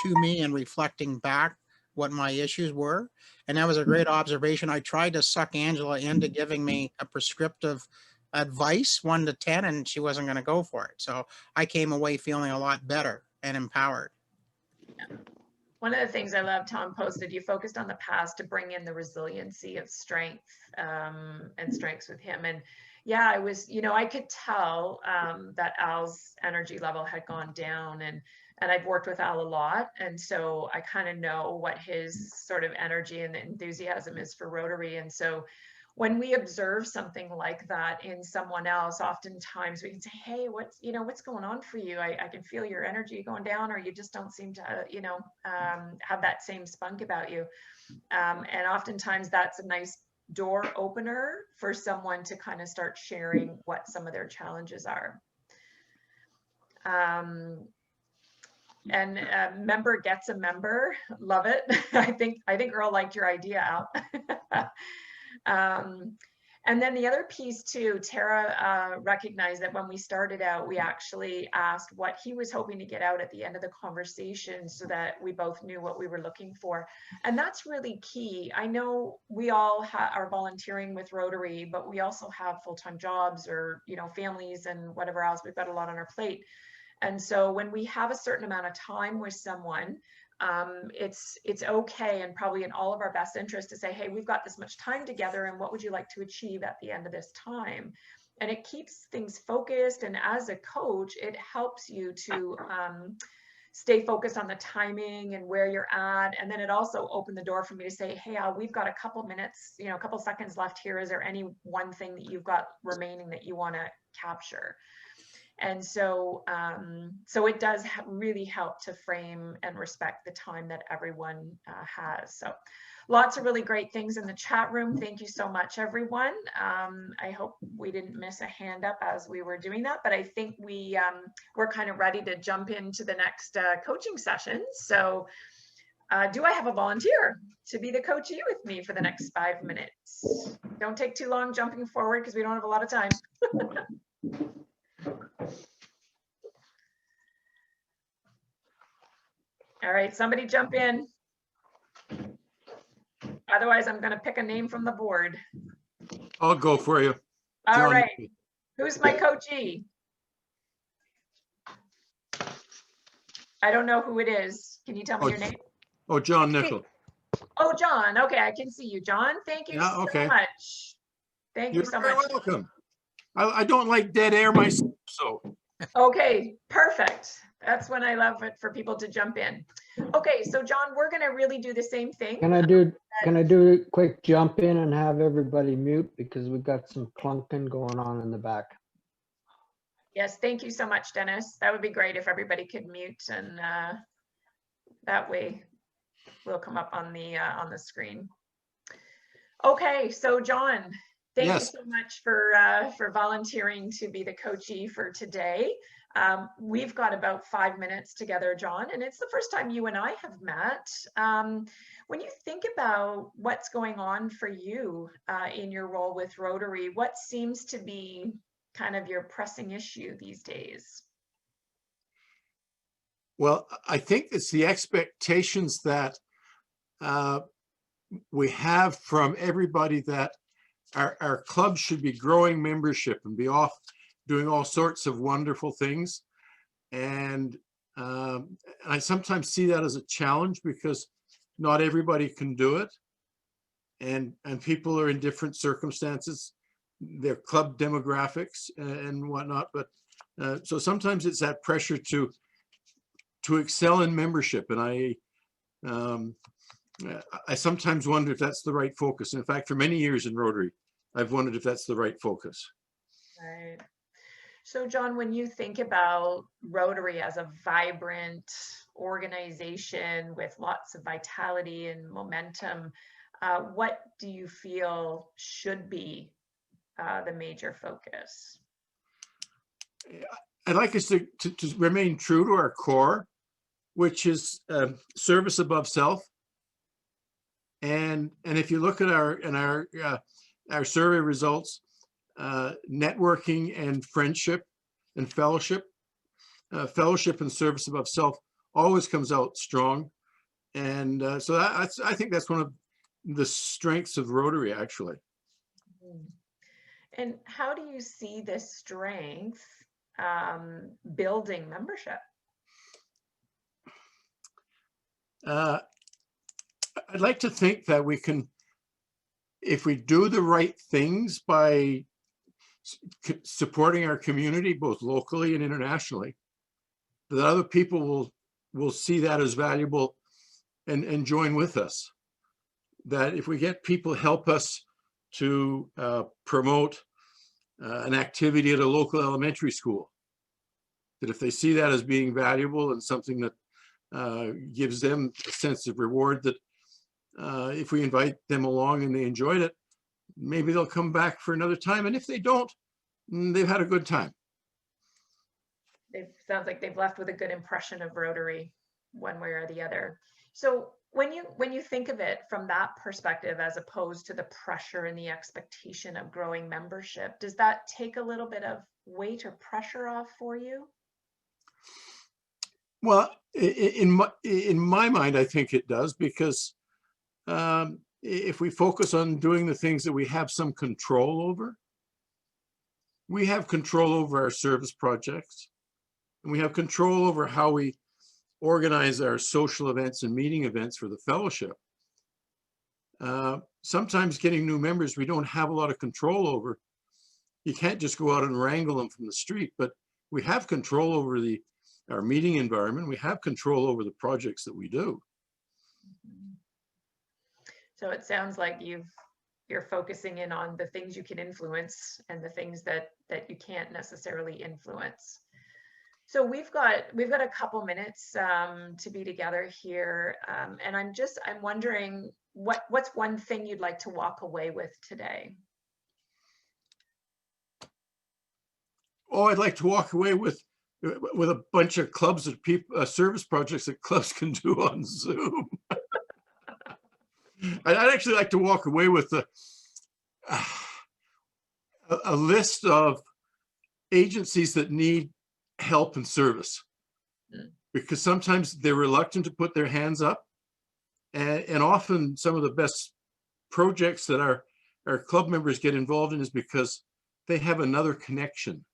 to me and reflecting back what my issues were. And that was a great observation. I tried to suck Angela into giving me a prescriptive advice, 1 to 10, and she wasn't going to go for it. So I came away feeling a lot better and empowered. One of the things I love, Tom posted, you focused on the past to bring in the resiliency of strength and strengths with him. And yeah, I was, I could tell that Al's energy level had gone down, and I've worked with Al a lot. And so I kind of know what his sort of energy and enthusiasm is for Rotary. And so when we observe something like that in someone else, oftentimes we can say, hey, what's going on for you? I can feel your energy going down, or you just don't seem to, have that same spunk about you. And oftentimes that's a nice door opener for someone to kind of start sharing what some of their challenges are. And a member gets a member. Love it. I think Earl liked your idea, Al. And then the other piece too, Tara recognized that when we started out, we actually asked what he was hoping to get out at the end of the conversation so that we both knew what we were looking for. And that's really key. I know we all are volunteering with Rotary, but we also have full-time jobs or, families and whatever else. We've got a lot on our plate. And so when we have a certain amount of time with someone, it's okay and probably in all of our best interest to say, hey, we've got this much time together, and what would you like to achieve at the end of this time? And it keeps things focused. And as a coach, it helps you to stay focused on the timing and where you're at. And then it also opened the door for me to say, hey, Al, we've got a couple minutes, a couple seconds left here. Is there any one thing that you've got remaining that you want to capture? And so, so it does really help to frame and respect the time that everyone has. So lots of really great things in the chat room. Thank you so much, everyone. I hope we didn't miss a hand up as we were doing that, but I think we're kind of ready to jump into the next coaching session. So do I have a volunteer to be the coachee with me for the next 5 minutes? Don't take too long jumping forward because we don't have a lot of time. All right, somebody jump in. Otherwise, I'm going to pick a name from the board. I'll go for you. All John. right. Who's my coachee? I don't know who it is. Can you tell me your name? Oh, John Nickel. Oh, John. Okay, I can see you, John. Thank you so much. Thank you so much. You're welcome. I don't like dead air myself, so. Okay, perfect. That's when I love it for people to jump in. Okay, so John, we're going to really do the same thing. Can I do a quick jump in and have everybody mute because we've got some clunking going on in the back. Yes, thank you so much, Dennis. That would be great if everybody could mute, and that way we'll come up on the screen. Okay, so John, thank you so much for volunteering to be the coachee for today. We've got about 5 minutes together, John, and it's the first time you and I have met. When you think about what's going on for you in your role with Rotary, what seems to be kind of your pressing issue these days? Well, I think it's the expectations that we have from everybody that our club should be growing membership and be off doing all sorts of wonderful things. And I sometimes see that as a challenge because not everybody can do it. And people are in different circumstances, their club demographics and whatnot. But So sometimes it's that pressure to excel in membership. And I sometimes wonder if that's the right focus. In fact, for many years in Rotary, I've wondered if that's the right focus. Right. So John, when you think about Rotary as a vibrant organization with lots of vitality and momentum, what do you feel should be the major focus? I'd like us to remain true to our core, which is service above self. And if you look at our survey results, networking and friendship and fellowship and service above self always comes out strong. And so I think that's one of the strengths of Rotary, actually. And how do you see this strength building membership? I'd like to think that we can, if we do the right things by supporting our community, both locally and internationally, that other people will see that as valuable and join with us. That if we get people help us to promote an activity at a local elementary school, that if they see that as being valuable and something that gives them a sense of reward, that if we invite them along and they enjoyed it, maybe they'll come back for another time. And if they don't, they've had a good time. It sounds like they've left with a good impression of Rotary one way or the other. So when you think of it from that perspective, as opposed to the pressure and the expectation of growing membership, does that take a little bit of weight or pressure off for you? Well, in my mind, I think it does, because if we focus on doing the things that we have some control over, we have control over our service projects, and we have control over how we organize our social events and meeting events for the fellowship. Sometimes getting new members, we don't have a lot of control over. You can't just go out and wrangle them from the street, but we have control over our meeting environment. We have control over the projects that we do. So it sounds like you're focusing in on the things you can influence and the things that you can't necessarily influence. So we've got a couple minutes to be together here, and I'm wondering what's one thing you'd like to walk away with today? Oh, I'd like to walk away with a bunch of clubs that service projects that clubs can do on Zoom. I'd actually like to walk away with a list of agencies that need help and service, because sometimes they're reluctant to put their hands up, and often some of the best projects that our club members get involved in is because they have another connection.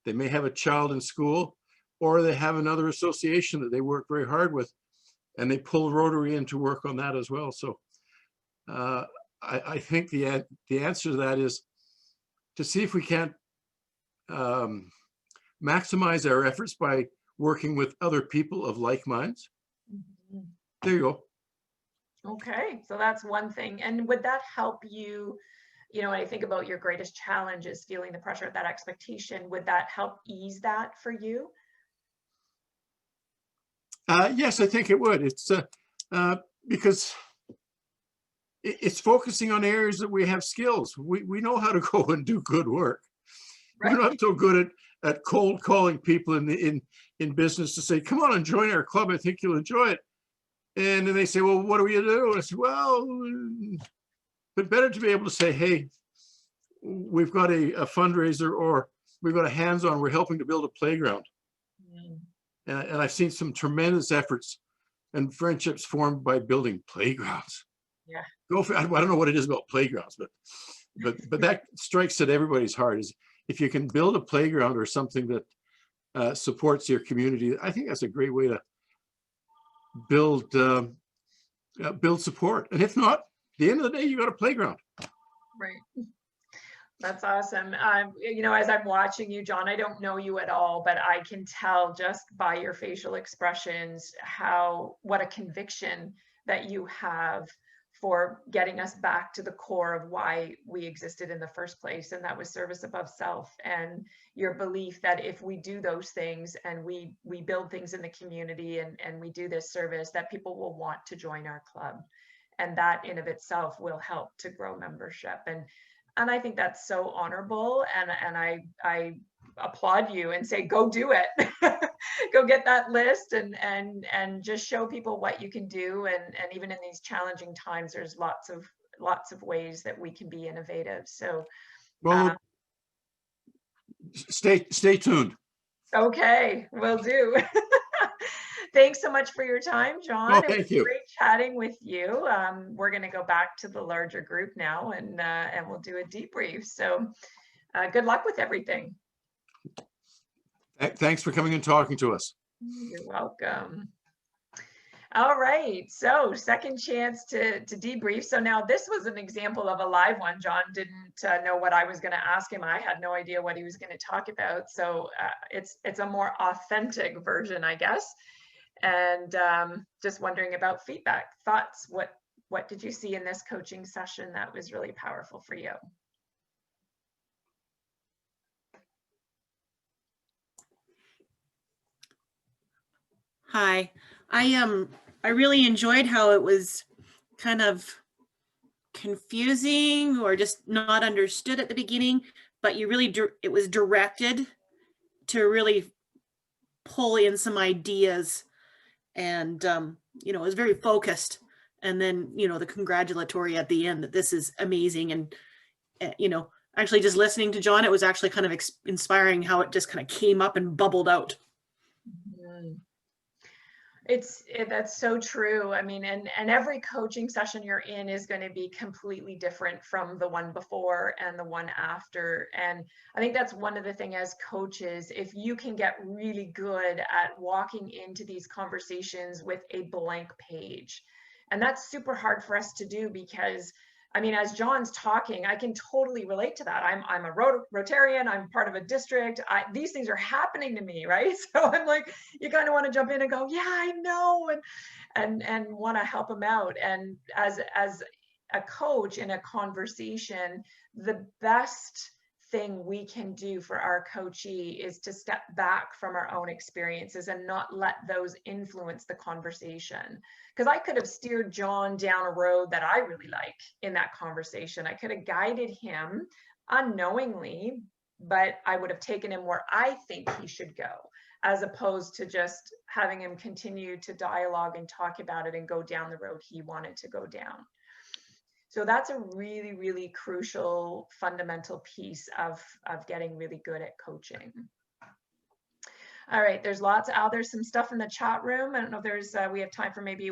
They may have a child in school, or they have another association that they work very hard with, and they pull Rotary in to work on that as well. So I think the answer to that is to see if we can't maximize our efforts by working with other people of like minds. There you go. Okay, so that's one thing. And would that help you, when I think about your greatest challenge is feeling the pressure of that expectation, would that help ease that for you? Yes, I think it would. It's because it's focusing on areas that we have skills. We know how to go and do good work. Right. We're not so good at cold calling people in business to say, come on and join our club. I think you'll enjoy it. And then they say, well, what do we do? And I say, well, but better to be able to say, hey, we've got a fundraiser, or we've got a hands-on, we're helping to build a playground. And I've seen some tremendous efforts and friendships formed by building playgrounds. Yeah. I don't know what it is about playgrounds, but that strikes at everybody's heart, is if you can build a playground or something that supports your community. I think that's a great way to build support. And if not, at the end of the day, you got a playground. Right. That's awesome. You know, as I'm watching you, John, I don't know you at all, but I can tell just by your facial expressions what a conviction that you have for getting us back to the core of why we existed in the first place, and that was service above self, and your belief that if we do those things and we build things in the community and we do this service, that people will want to join our club, and that in of itself will help to grow membership. And I think that's so honorable, and I applaud you and say, go do it. Go get that list and just show people what you can do. And even in these challenging times, there's lots of ways that we can be innovative. So Well, stay tuned. okay, will do. Thanks so much for your time, John. Oh, It was thank you. great chatting with you. We're going to go back to the larger group now, and we'll do a debrief. So good luck with everything. Thanks for coming and talking to us. You're welcome. All right, so second chance to debrief. So now this was an example of a live one. John didn't know what I was going to ask him. I had no idea what he was going to talk about. So it's a more authentic version, I guess. And just wondering about feedback, thoughts. What did you see in this coaching session that was really powerful for you? Hi, I really enjoyed how it was kind of confusing or just not understood at the beginning, but it was directed to really pull in some ideas, and you know, it was very focused. And then, you know, the congratulatory at the end that this is amazing. And you know, actually just listening to John, it was actually kind of inspiring how it just kind of came up and bubbled out. Mm. That's so true. I mean, and every coaching session you're in is going to be completely different from the one before and the one after. And I think that's one of the things as coaches, if you can get really good at walking into these conversations with a blank page. And that's super hard for us to do because, I mean, as John's talking, I can totally relate to that. I'm a Rotarian, I'm part of a district. These things are happening to me, right? So I'm like, you kind of want to jump in and go, yeah, I know, and want to help them out. And as a coach in a conversation, the best thing we can do for our coachee is to step back from our own experiences and not let those influence the conversation. Because I could have steered John down a road that I really like in that conversation. I could have guided him unknowingly, but I would have taken him where I think he should go, as opposed to just having him continue to dialogue and talk about it and go down the road he wanted to go down. So that's a really, really crucial, fundamental piece of getting really good at coaching. All right, there's some stuff in the chat room. I don't know if there's, we have time for maybe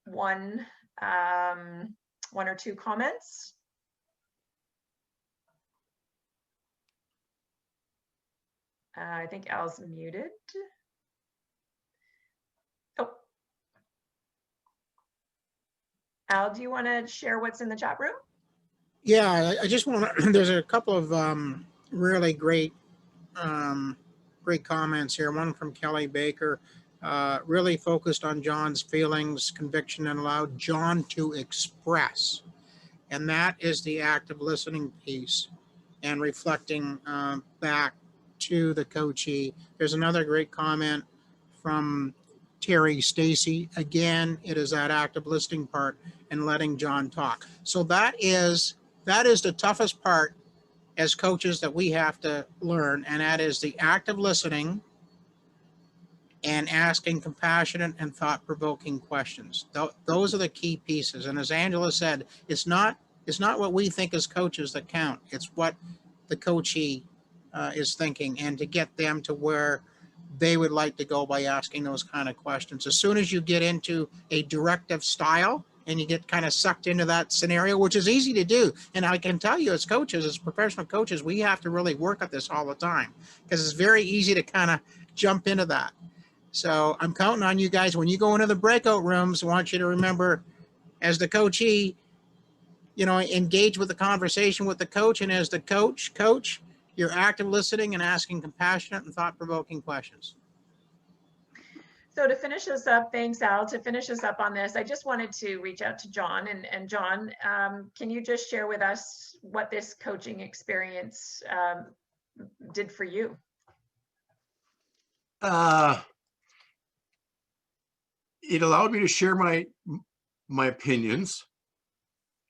one or two comments. I think Al's muted. Oh. Al, do you want to share what's in the chat room? Yeah, I just want to, there's a couple of really great comments here. One from Kelly Baker, really focused on John's feelings, conviction, and allowed John to express. And that is the active listening piece and reflecting back to the coachee. There's another great comment from Terry Stacy. Again, it is that active listening part and letting John talk. So that is the toughest part as coaches that we have to learn, and that is the active listening and asking compassionate and thought-provoking questions. Those are the key pieces. And as Angela said, it's not what we think as coaches that count. It's what the coachee is thinking, and to get them to where they would like to go by asking those kind of questions. As soon as you get into a directive style and you get kind of sucked into that scenario, which is easy to do. And I can tell you as coaches, as professional coaches, we have to really work at this all the time because it's very easy to kind of jump into that. So I'm counting on you guys. When you go into the breakout rooms, I want you to remember as the coachee, engage with the conversation with the coach. And as the coach, you're active listening and asking compassionate and thought-provoking questions. So to finish us up, thanks Al, to finish us up on this, I just wanted to reach out to John. And John, can you just share with us what this coaching experience did for you? It allowed me to share my opinions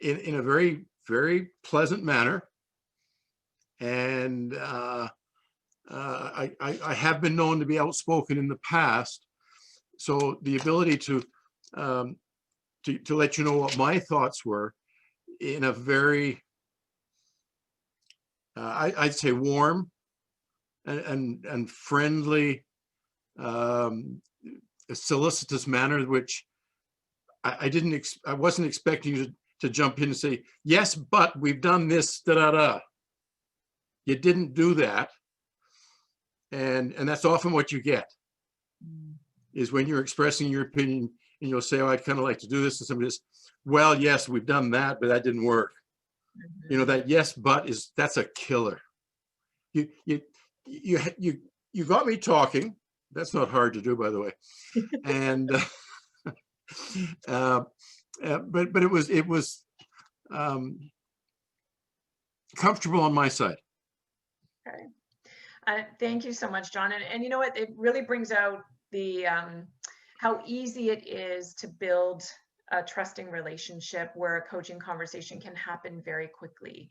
in a very, very pleasant manner. And I have been known to be outspoken in the past. So the ability to let you know what my thoughts were in a very, I'd say warm and friendly, solicitous manner, which I wasn't expecting you to jump in and say, yes, but we've done this, da-da-da. You didn't do that. And that's often what you get, is when you're expressing your opinion and you'll say, oh, I'd kind of like to do this. And somebody says, well, yes, we've done that, but that didn't work. That yes, but that's a killer. You got me talking. That's not hard to do, by the way. And but it was comfortable on my side. Okay. Thank you so much, John. And you know what? It really brings out the how easy it is to build a trusting relationship where a coaching conversation can happen very quickly.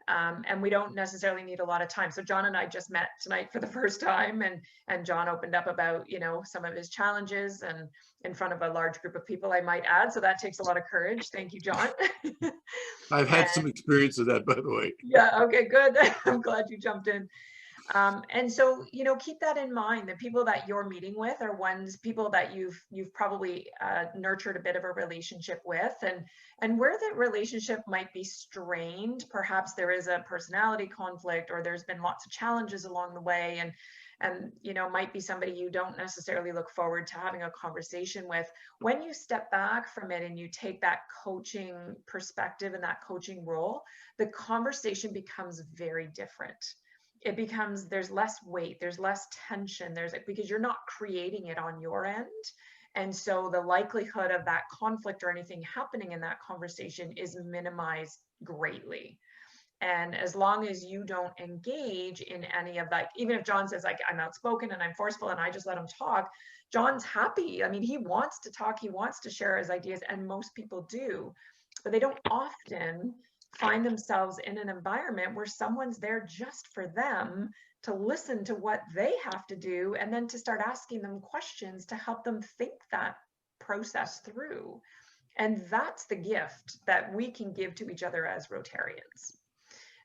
And we don't necessarily need a lot of time. So John and I just met tonight for the first time, and John opened up about, some of his challenges and in front of a large group of people, I might add. So that takes a lot of courage. Thank you, John. I've had some experience of that, by the way. Yeah. Okay, good. I'm glad you jumped in. And so, keep that in mind. The people that you're meeting with are people that you've probably nurtured a bit of a relationship with, and where that relationship might be strained, perhaps there is a personality conflict, or there's been lots of challenges along the way, and might be somebody you don't necessarily look forward to having a conversation with. When you step back from it and you take that coaching perspective and that coaching role, the conversation becomes very different. It becomes, there's less weight, there's less tension, because you're not creating it on your end. And so the likelihood of that conflict or anything happening in that conversation is minimized greatly. And as long as you don't engage in any of that, even if John says, like, I'm outspoken and I'm forceful and I just let him talk, John's happy. I mean, he wants to talk, he wants to share his ideas, and most people do, but they don't often find themselves in an environment where someone's there just for them, to listen to what they have to do, and then to start asking them questions to help them think that process through. And that's the gift that we can give to each other as Rotarians.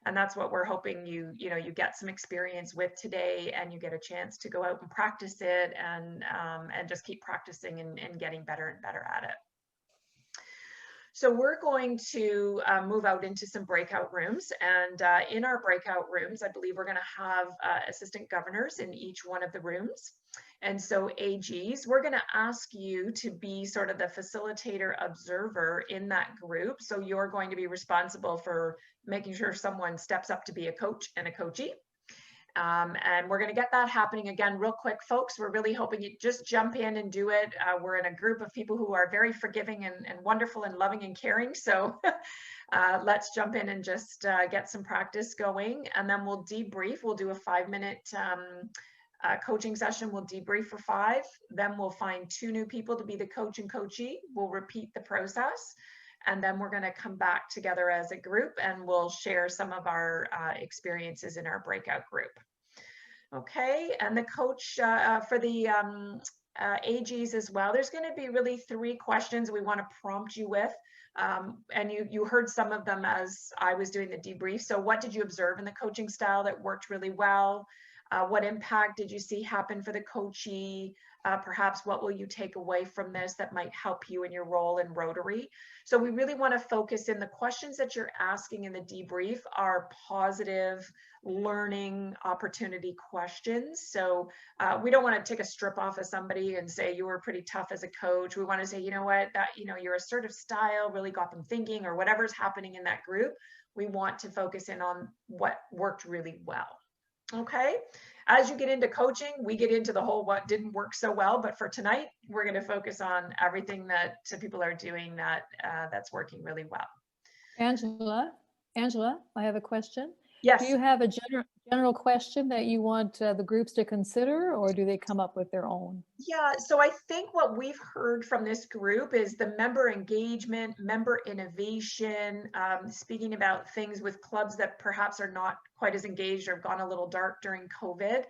And that's what we're hoping you get some experience with today, and you get a chance to go out and practice it, and just keep practicing and getting better and better at it. So we're going to move out into some breakout rooms, and in our breakout rooms, I believe we're going to have assistant governors in each one of the rooms. And so AGs, we're going to ask you to be sort of the facilitator observer in that group. So you're going to be responsible for making sure someone steps up to be a coach and a coachee. And we're going to get that happening again real quick, folks. We're really hoping you just jump in and do it. We're in a group of people who are very forgiving and wonderful and loving and caring. So let's jump in and just get some practice going, and then we'll debrief. We'll do a 5-minute coaching session. We'll debrief for 5. Then we'll find 2 new people to be the coach and coachee. We'll repeat the process. And then we're going to come back together as a group, and we'll share some of our experiences in our breakout group. Okay, and the coach for the AGs as well, there's going to be really 3 questions we want to prompt you with. And you heard some of them as I was doing the debrief. So what did you observe in the coaching style that worked really well? What impact did you see happen for the coachee? Perhaps what will you take away from this that might help you in your role in Rotary? So we really want to focus in the questions that you're asking in the debrief are positive learning opportunity questions. So we don't want to take a strip off of somebody and say you were pretty tough as a coach. We want to say, you know what, that, you know, your assertive style really got them thinking, or whatever's happening in that group. We want to focus in on what worked really well. Okay. As you get into coaching, we get into the whole what didn't work so well, but for tonight, we're going to focus on everything that people are doing that's working really well. Angela, I have a question. Yes. Do you have a general question that you want the groups to consider, or do they come up with their own? Yeah, so I think what we've heard from this group is the member engagement, member innovation, speaking about things with clubs that perhaps are not quite as engaged or have gone a little dark during COVID.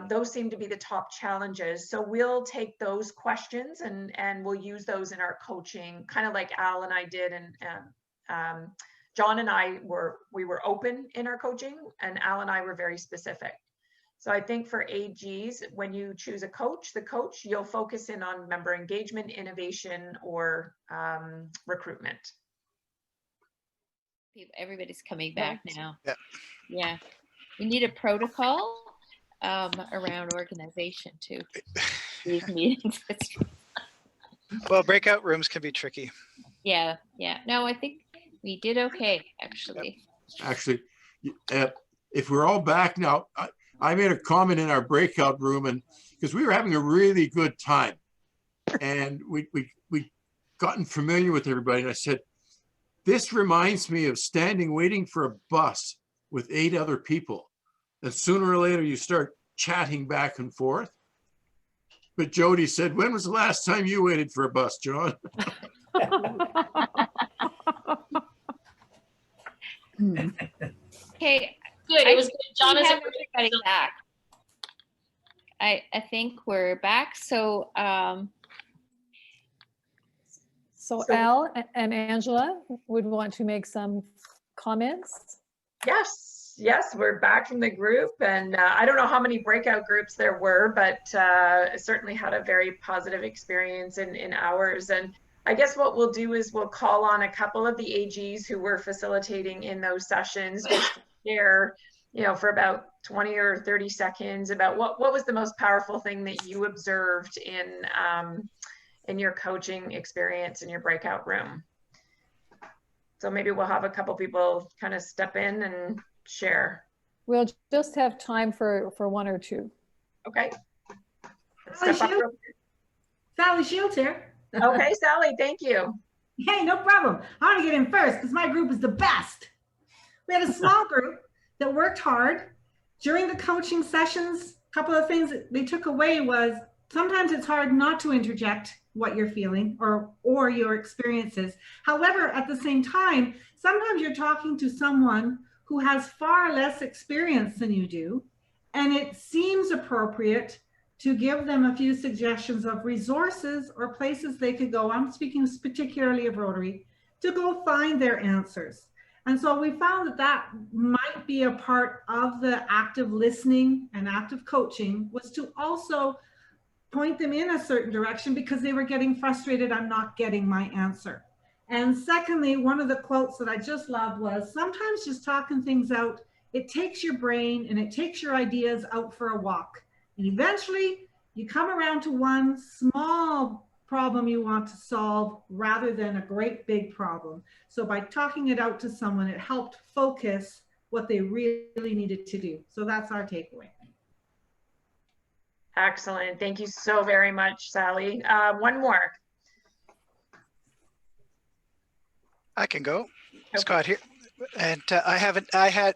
Those seem to be the top challenges. So we'll take those questions and we'll use those in our coaching, kind of like Al and I did, and John and I were open in our coaching, and Al and I were very specific. So I think for AGs, when you choose the coach, you'll focus in on member engagement, innovation, or recruitment. Everybody's coming back now. Yeah. Yeah. We need a protocol around organization too. These meetings. Well, breakout rooms can be tricky. Yeah. No, I think we did okay, actually. Actually, if we're all back now, I made a comment in our breakout room, and because we were having a really good time, and we gotten familiar with everybody, and I said, this reminds me of standing waiting for a bus with 8 other people, and sooner or later you start chatting back and forth. But Jody said, when was the last time you waited for a bus, John? Okay, Good. It was good. John is everybody back. I think we're back. So so Al and Angela would want to make some comments. Yes, we're back from the group, and I don't know how many breakout groups there were, but certainly had a very positive experience in ours. And I guess what we'll do is we'll call on a couple of the AGs who were facilitating in those sessions, just to share, you know, for about 20 or 30 seconds about what was the most powerful thing that you observed in your coaching experience in your breakout room. So maybe we'll have a couple people kind of step in and share. We'll just have time for 1 or 2. Okay. Sally Shields here. Okay, Sally, thank you. Hey, no problem. I want to get in first because my group is the best. We had a small group that worked hard during the coaching sessions. A couple of things that they took away was sometimes it's hard not to interject what you're feeling or your experiences. However, at the same time, sometimes you're talking to someone who has far less experience than you do, and it seems appropriate to give them a few suggestions of resources or places they could go. I'm speaking particularly of Rotary, to go find their answers. And so we found that that might be a part of the active listening and active coaching, was to also point them in a certain direction because they were getting frustrated, I'm not getting my answer. And secondly, one of the quotes that I just loved was, sometimes just talking things out, it takes your brain and it takes your ideas out for a walk. And eventually you come around to one small problem you want to solve rather than a great big problem. So by talking it out to someone, it helped focus what they really needed to do. So that's our takeaway. Excellent. Thank you so very much, Sally. One more. I can go. Okay. Scott here. And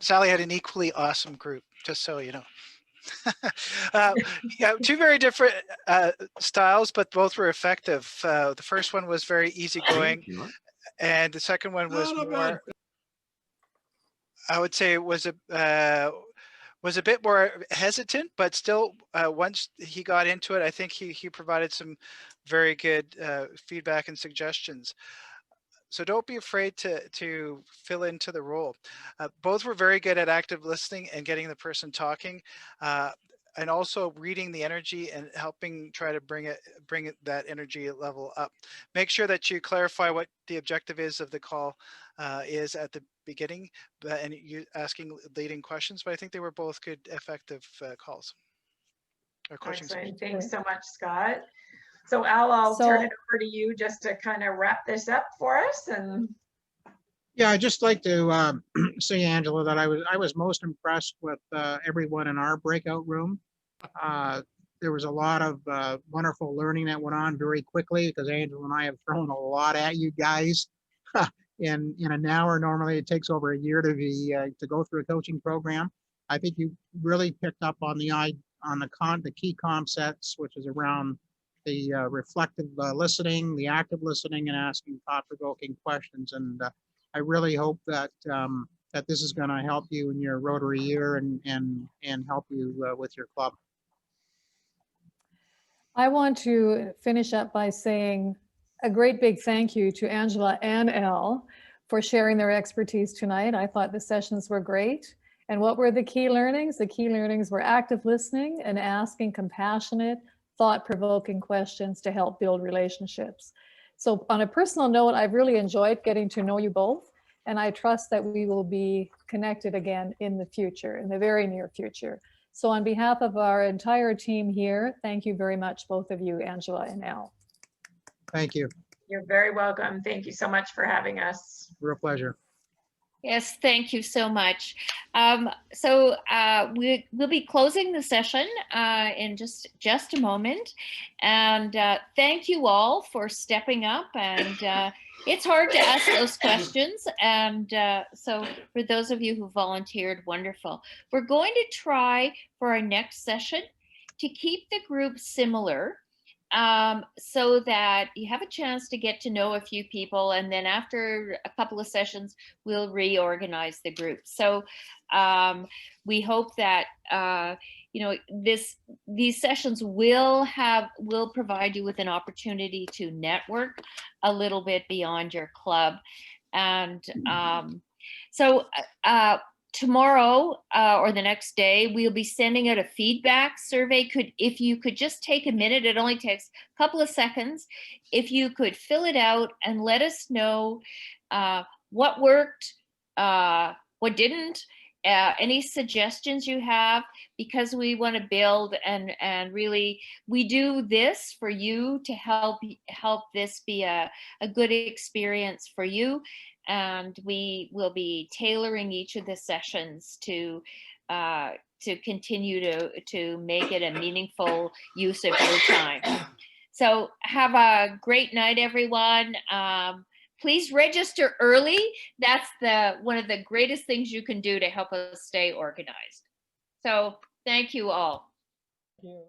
Sally had an equally awesome group, just so you know. Yeah, 2 very different styles, but both were effective. The first one was very easygoing, and the second one was more, I would say, was a bit more hesitant, but still, once he got into it, I think he provided some very good feedback and suggestions. So don't be afraid to fill into the role. Both were very good at active listening and getting the person talking, and also reading the energy and helping try to bring that energy level up. Make sure that you clarify what the objective is of the call is at the beginning, and you asking leading questions. But I think they were both good, effective calls. Or coaching Excellent. sessions. Thanks so much, Scott. So Al, I'll turn it over to you just to kind of wrap this up for us. And yeah, I'd just like to say, Angela, that I was most impressed with everyone in our breakout room. There was a lot of wonderful learning that went on very quickly because Angela and I have thrown a lot at you guys in an hour. Normally it takes over a year to go through a coaching program. I think you really picked up on the key concepts, which is around the reflective listening, the active listening, and asking thought-provoking questions. And I really hope that that this is going to help you in your Rotary year and help you with your club. I want to finish up by saying a great big thank you to Angela and Al for sharing their expertise tonight. I thought the sessions were great. And what were the key learnings? The key learnings were active listening and asking compassionate, thought-provoking questions to help build relationships. So on a personal note, I've really enjoyed getting to know you both, and I trust that we will be connected again in the future, in the very near future. So on behalf of our entire team here, thank you very much, both of you, Angela and Al. Thank you. you're very welcome. Thank you so much for having us. Real pleasure. Yes, thank you so much. We'll be closing the session in just a moment. And thank you all for stepping up. And it's hard to ask those questions. And so for those of you who volunteered, wonderful. We're going to try for our next session to keep the group similar, so that you have a chance to get to know a few people, and then after a couple of sessions we'll reorganize the group. So we hope that these sessions will provide you with an opportunity to network a little bit beyond your club. And tomorrow or the next day, we'll be sending out a feedback survey. If you could just take a minute, it only takes a couple of seconds. If you could fill it out and let us know what worked, what didn't, any suggestions you have, because we want to build and really, we do this for you to help this be a good experience for you. And we will be tailoring each of the sessions to continue to make it a meaningful use of your time. So have a great night, everyone. Please register early. That's one of the greatest things you can do to help us stay organized. So thank you all. Thank you.